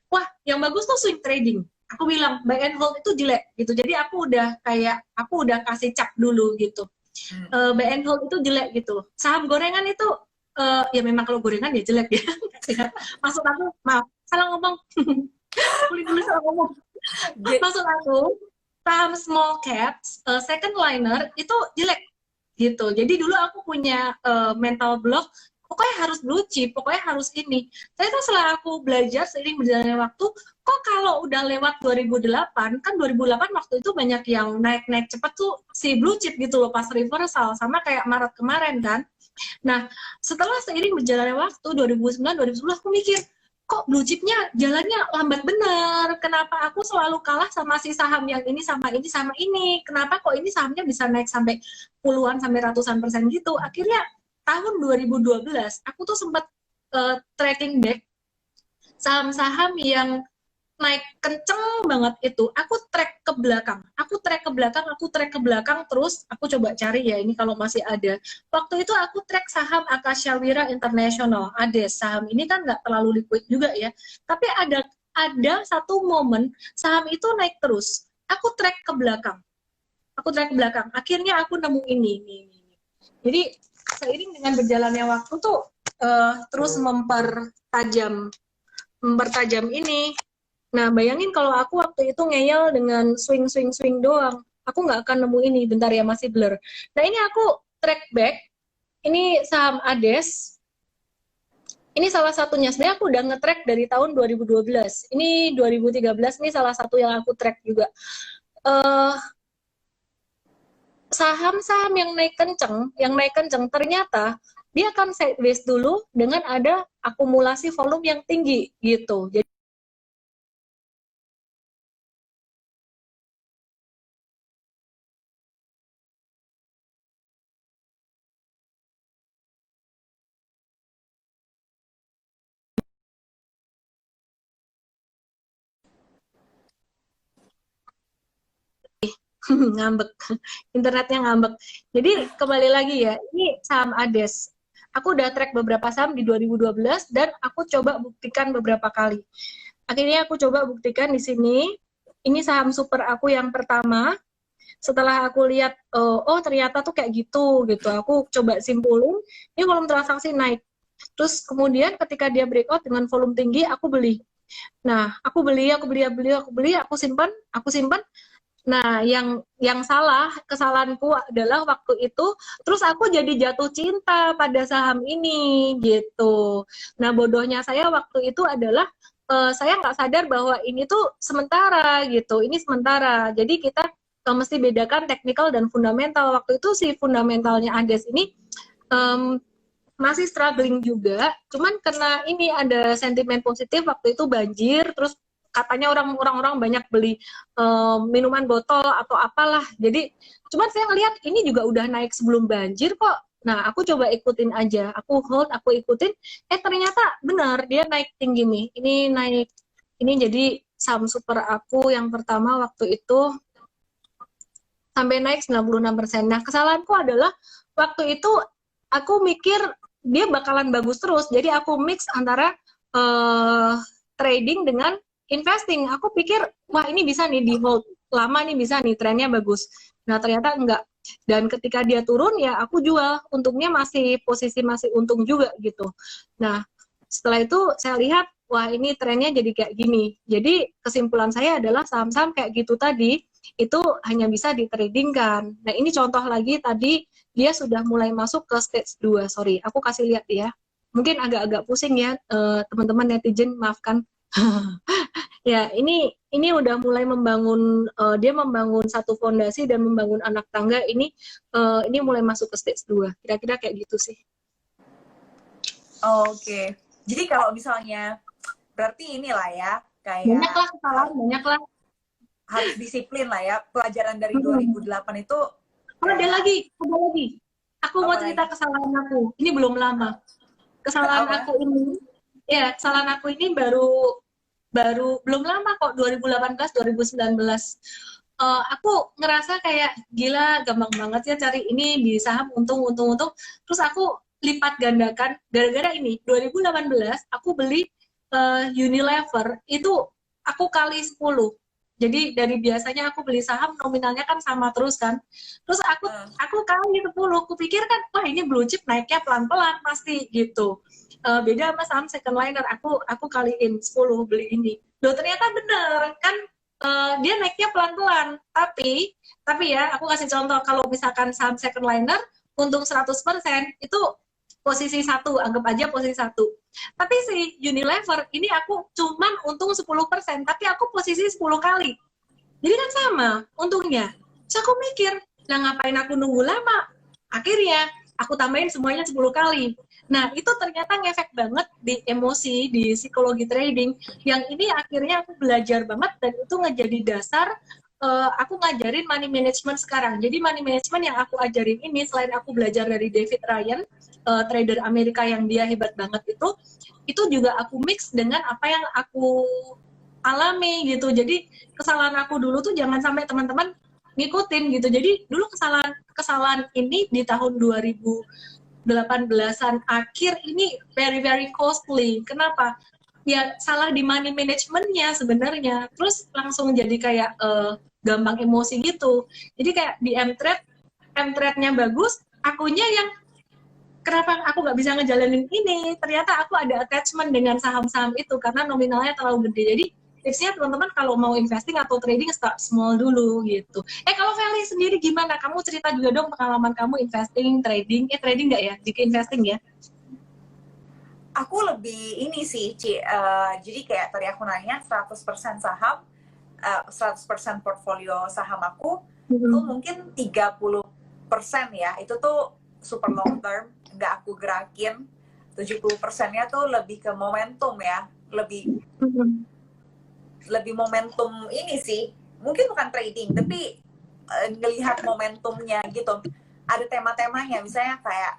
Wah, yang bagus tuh swing trading. Aku bilang buy and hold itu jelek gitu. Jadi aku udah kasih cap dulu gitu. Buy and hold itu jelek gitu. Saham gorengan itu ya memang kalau gorengan ya jelek ya. Maksud aku, maaf, salah ngomong. Dulu salah ngomong. Maksud aku, saham small caps, second liner itu jelek gitu. Jadi dulu aku punya mental block, pokoknya harus blue chip, pokoknya harus ini. Tapi kan setelah aku belajar seiring berjalannya waktu, kok kalau udah lewat 2008, kan 2008 waktu itu banyak yang naik-naik cepat tuh si blue chip gitu loh pas reversal, sama kayak Maret kemarin kan. Nah, setelah seiring berjalannya waktu 2009, 2010 aku mikir, kok blue chipnya jalannya lambat bener, kenapa aku selalu kalah sama si saham yang ini sama ini sama ini, kenapa kok ini sahamnya bisa naik sampai puluhan sampai ratusan persen gitu. Akhirnya tahun 2012 aku tuh sempat tracking back saham-saham yang naik kenceng banget itu, aku track ke belakang, terus aku coba cari ya ini kalau masih ada. Waktu itu aku track saham Akasya Wira International, ADES. Saham ini kan nggak terlalu liquid juga ya, tapi ada satu momen saham itu naik terus. Aku track ke belakang, akhirnya aku nemu ini. Jadi seiring dengan berjalannya waktu tuh terus mempertajam ini. Nah, bayangin kalau aku waktu itu ngeyel dengan swing doang. Aku nggak akan nemu ini. Bentar ya, masih blur. Nah, ini aku track back. Ini saham ADES. Ini salah satunya. Sebenarnya aku udah nge-track dari tahun 2012. Ini 2013, ini salah satu yang aku track juga. Saham-saham yang naik kenceng, ternyata dia akan sideways dulu dengan ada akumulasi volume yang tinggi gitu. Jadi ngambek, internetnya ngambek. Jadi kembali lagi ya, ini saham ADES. Aku udah track beberapa saham di 2012 dan aku coba buktikan beberapa kali. Akhirnya aku coba buktikan di sini. Ini saham super aku yang pertama. Setelah aku lihat, oh ternyata tuh kayak gitu. Aku coba simpulin, ini volume transaksi naik. Terus kemudian ketika dia breakout dengan volume tinggi, aku beli. Nah, aku simpan. Nah, yang kesalahanku adalah waktu itu, terus aku jadi jatuh cinta pada saham ini, gitu. Nah, bodohnya saya waktu itu adalah, saya nggak sadar bahwa ini tuh sementara, gitu. Ini sementara. Jadi kita mesti bedakan teknikal dan fundamental. Waktu itu si fundamentalnya ADES ini masih struggling juga, cuman karena ini ada sentimen positif waktu itu banjir, terus katanya orang-orang banyak beli minuman botol atau apalah. Jadi cuman saya ngelihat ini juga udah naik sebelum banjir kok. Nah, aku coba ikutin aja. Aku hold, aku ikutin. Ternyata benar dia naik tinggi nih. Ini naik. Ini jadi saham super aku yang pertama waktu itu sampai naik 96%. Nah, kesalahanku adalah waktu itu aku mikir dia bakalan bagus terus. Jadi aku mix antara trading dengan investing. Aku pikir, wah ini bisa nih di hold lama nih, bisa nih trennya bagus. Nah, ternyata enggak. Dan ketika dia turun ya aku jual. Untungnya posisi masih untung juga gitu. Nah, setelah itu saya lihat, wah ini trennya jadi kayak gini. Jadi kesimpulan saya adalah saham-saham kayak gitu tadi itu hanya bisa ditradingkan. Nah, ini contoh lagi tadi dia sudah mulai masuk ke stage 2. Sorry, aku kasih lihat ya. Mungkin agak-agak pusing ya teman-teman netizen, maafkan. Ya, ini udah mulai membangun, dia membangun satu fondasi dan membangun anak tangga. Ini mulai masuk ke stage 2. Kira-kira kayak gitu sih. Oke. Jadi kalau misalnya berarti inilah ya Banyak kayak lah kesalahan, banyak lah. harus disiplin lah ya. Pelajaran dari Hmm. 2008 itu Oh, ada kayak lagi, ada lagi. Aku mau apa cerita lagi? kesalahan aku. Ini belum lama. Kesalahan Apa? aku ini, ya, kesalahan aku ini baru baru belum lama kok, 2018 2019. Aku ngerasa kayak gila, gampang banget ya cari ini di saham, untung. Terus aku lipat gandakan gara-gara ini. 2018 aku beli Unilever itu, aku kali 10. Jadi dari biasanya aku beli saham nominalnya kan sama terus kan. Terus aku Eh, aku kali 10. Aku pikir kan wah ini blue chip naiknya pelan-pelan pasti gitu. Beda sama saham second liner, aku kaliin 10 beli ini. Loh ternyata bener kan, dia naiknya pelan-pelan. Tapi ya aku kasih contoh, kalau misalkan saham second liner untung 100% itu posisi satu, anggap aja posisi satu. Tapi si Unilever ini aku cuman untung 10%, tapi aku posisi 10 kali. Jadi kan sama untungnya. Terus aku mikir, nah ngapain aku nunggu lama? Akhirnya aku tambahin semuanya 10 kali. Nah, itu ternyata ngefek banget di emosi, di psikologi trading. Yang ini akhirnya aku belajar banget, dan itu ngejadi dasar aku ngajarin money management sekarang. Jadi money management yang aku ajarin ini, selain aku belajar dari David Ryan, trader Amerika yang dia hebat banget itu juga aku mix dengan apa yang aku alami gitu. Jadi kesalahan aku dulu tuh jangan sampai teman-teman ngikutin gitu. Jadi dulu kesalahan ini di tahun 2018-an akhir ini very very costly. Kenapa? Ya salah di money managementnya sebenarnya. Terus langsung jadi kayak gampang emosi gitu. Jadi kayak di M-Trade-nya bagus, akunya yang kenapa aku nggak bisa ngejalanin ini? Ternyata aku ada attachment dengan saham-saham itu karena nominalnya terlalu gede. Jadi tipsnya teman-teman kalau mau investing atau trading start small dulu gitu. Kalau Feli sendiri gimana? Kamu cerita juga dong pengalaman kamu investing, trading. Trading nggak ya? Jika investing ya? aku lebih ini sih, Ci. Jadi kayak tadi aku nanya 100% saham, 100% portfolio saham aku tuh Hmm. mungkin 30% ya. Itu tuh super long term, nggak aku gerakin. 70%-nya tuh lebih ke momentum ya. Lebih Hmm. lebih momentum ini sih. Mungkin bukan trading, tapi ngelihat momentumnya gitu. Ada tema-temanya, misalnya kayak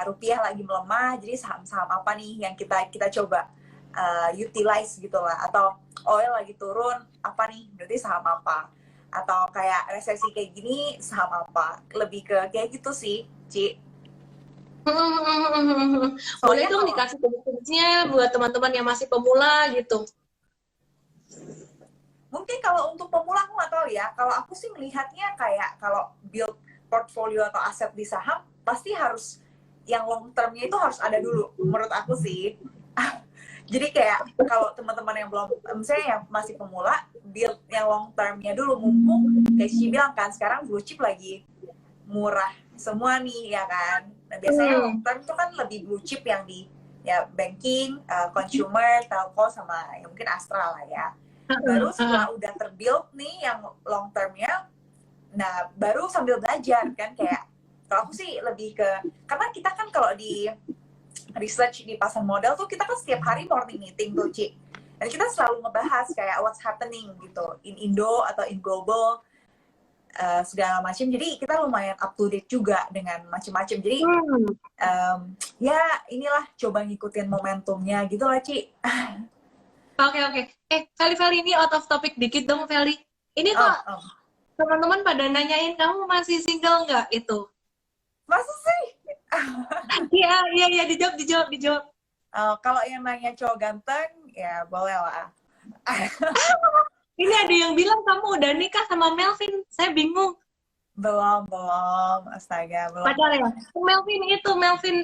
rupiah lagi melemah, jadi saham-saham apa nih yang kita coba utilize gitu lah. Atau oil lagi turun, apa nih, berarti saham apa. Atau kayak resesi kayak gini, saham apa. Lebih ke kayak gitu sih, Ci. Boleh Soalnya dong kalau dikasih tips-tipsnya buat teman-teman yang masih pemula gitu. mungkin kalau untuk pemula aku nggak tahu ya. Kalau aku sih melihatnya kayak kalau build portfolio atau aset di saham pasti harus yang long termnya itu harus ada dulu. Menurut aku sih. Jadi kayak kalau teman-teman yang belum, misalnya yang masih pemula, build yang long termnya dulu. Mumpung kayak Cici bilang kan sekarang blue chip lagi murah semua nih ya kan. Nah biasanya long Hmm. term itu kan lebih blue chip yang di ya banking, consumer, telco sama ya mungkin Astra lah ya. Baru setelah udah terbuild nih yang long termnya, nah baru sambil belajar kan kayak kalau aku sih lebih ke karena kita kan kalau di research di pasar modal tuh kita kan setiap hari morning meeting tuh Ci. Dan kita selalu ngebahas kayak what's happening gitu in Indo atau in global segala macam. Jadi kita lumayan up to date juga dengan macam-macam. Jadi Hmm. ya inilah coba ngikutin momentumnya gitu lah Ci. Oke. Feli, ini out of topic dikit dong, Feli. Ini kok Oh, oh. teman-teman pada nanyain kamu masih single nggak itu? Masa sih? Iya, dijawab. Kalau yang nanya cowok ganteng, ya boleh lah. Ini ada yang bilang kamu udah nikah sama Melvin. Saya bingung. Belum. Astaga, belum. Pacar ya? Melvin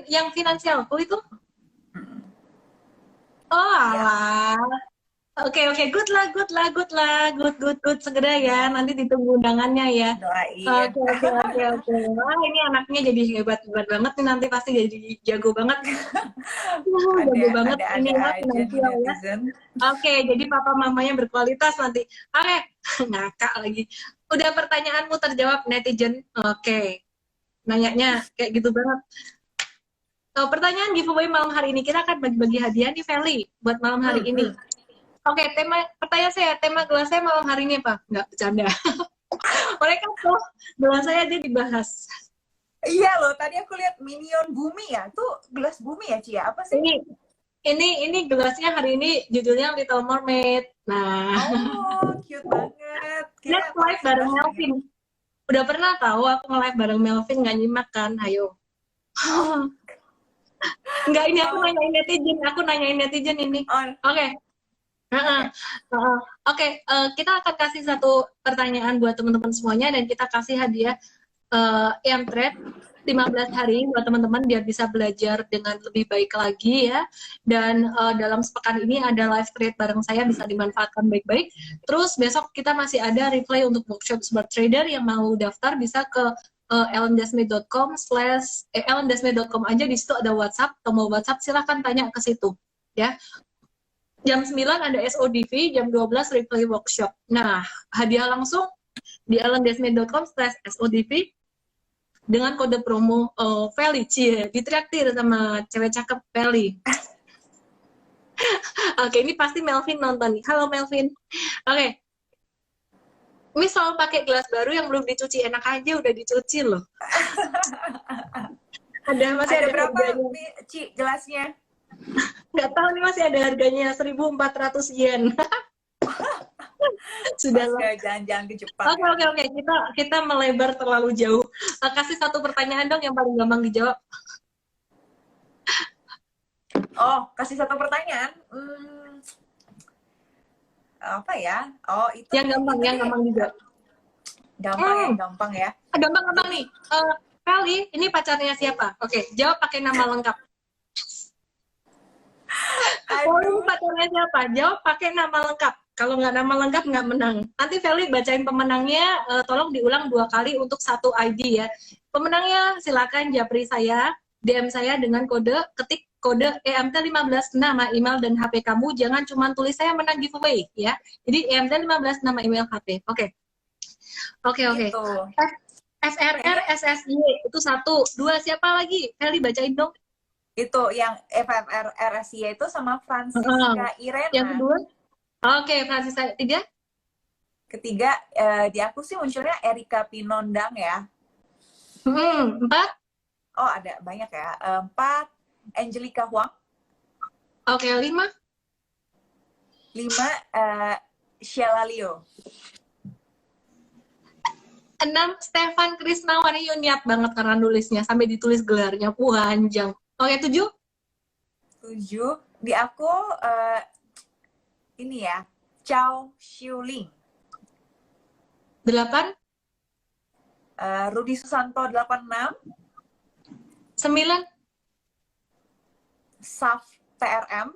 yang finansialku itu. Mm, Oh ya, alah. Oke, good luck, good segera ya. Nanti ditunggu undangannya ya. Doain. Oke. Wah, ini anaknya jadi hebat banget nih, nanti pasti jadi jago banget. Jago banget Ada ini ya aja nih finansial ya. netizen. Oke, jadi papa mamanya berkualitas nanti. Oke, ngakak lagi. Udah pertanyaanmu terjawab netizen. Oke, nanyanya kayak gitu banget. Pertanyaan giveaway malam hari ini, kita akan bagi-bagi hadiah nih Feli buat malam hari ini. Oke, pertanyaan saya, tema gelas saya malam hari ini apa? Nggak, bercanda. Mereka tuh gelas saya dia dibahas. Iya loh, tadi aku lihat Minion Bumi ya. Tuh gelas bumi ya, Cia? Apa sih? Ini gelasnya hari ini judulnya Little Mermaid. Nah, Oh, cute banget. let's live bareng Melvin. Udah pernah tahu aku nge-live bareng Melvin, nggak nyimak kan? Ayo. Enggak, ini aku nanyain netizen ini. Oke. Oke, kita akan kasih satu pertanyaan buat teman-teman semuanya dan kita kasih hadiah M-Trade 15 hari buat teman-teman biar bisa belajar dengan lebih baik lagi ya. Dan dalam sepekan ini ada live trade bareng saya, bisa dimanfaatkan baik-baik. Terus besok kita masih ada replay untuk workshop Smart Trader. Yang mau daftar bisa ke ellendesme.com aja, di situ ada WhatsApp. Atau mau WhatsApp silahkan tanya ke situ ya. Jam 9 ada SODV, jam 12 replay workshop. Nah, hadiah langsung di ellendesme.com/SODV dengan kode promo Feli, ditraktir sama cewek cakep Feli. Oke, ini pasti Melvin nonton nih. Halo Melvin. Oke. Ini selalu pakai gelas baru yang belum dicuci, enak aja udah dicuci loh. Masih ada berapa harganya. nih, Ci, gelasnya? Nggak tahu nih, masih ada harganya 1.400 yen. Sudah lah. Jalan-jalan ke Jepang. Oke. Kita melebar terlalu jauh. Kasih satu pertanyaan dong yang paling gampang dijawab. Oh, kasih satu pertanyaan. Apa ya? Oh, itu yang gampang dijawab. Gampang ya. Gampang nih. Feli, ini pacarnya siapa? Oke, jawab pakai nama lengkap. Ini pacarnya siapa? Jawab pakai nama lengkap. Kalau nggak nama lengkap nggak menang. Nanti Feli bacain pemenangnya, tolong diulang 2 kali untuk satu ID ya. Pemenangnya silakan japri saya, DM saya dengan ketik kode EMT15, nama, email, dan HP kamu. Jangan cuma tulis saya menang giveaway ya. Jadi EMT15, nama, email, HP. Oke. Gitu. SRR, SSY itu 1. 2 siapa lagi? Feli bacain dong. Itu yang FFR RSI itu sama Francisca Irena. Yang kedua? Oke, Francisca. 3? Ketiga, di aku sih munculnya Erika Pinondang ya. 4? Oh, ada banyak ya. 4, Angelica Huang. Oke, 5? 5, Sheila Leo. 6, Stefan Krisnawan. Ini niat banget karena nulisnya, sampai ditulis gelarnya panjang. Oke, 7? 7, di aku ini ya, Chow Xiuling. 8? Rudi Susanto 86. 9? Saf TRM.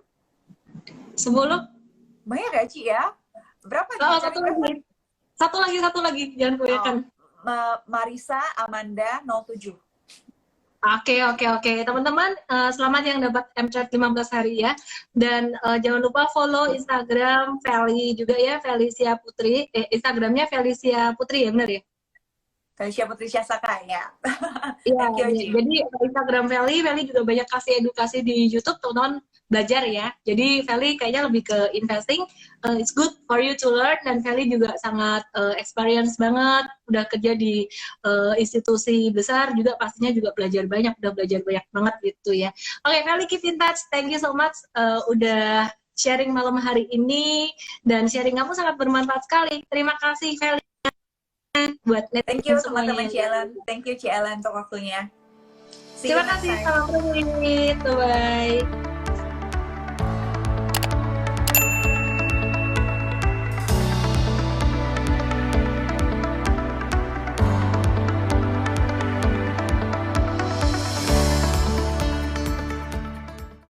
10? Banyak gak, Ci ya? Berapa nih? Satu lagi, jangan kebanyakan. Marisa Amanda 07. Oke. Teman-teman, selamat yang dapat M-Trade 15 hari ya. Dan jangan lupa follow Instagram Feli juga ya, Felicia Putri. Instagramnya Felicia Putri ya, benar ya? Felicia Putri Syasaka ya. Iya, jadi Instagram Feli juga banyak kasih edukasi di YouTube, teman-teman belajar ya. Jadi Feli kayaknya lebih ke investing, it's good for you to learn, dan Feli juga sangat experience banget, udah kerja di institusi besar juga, pastinya juga belajar banyak banget gitu ya. Oke, Feli, keep in touch, thank you so much udah sharing malam hari ini, dan sharing kamu sangat bermanfaat sekali. Terima kasih Feli buat thank you teman-teman Cielen, thank you Cielen untuk waktunya. Terima kasih, salam profit, bye.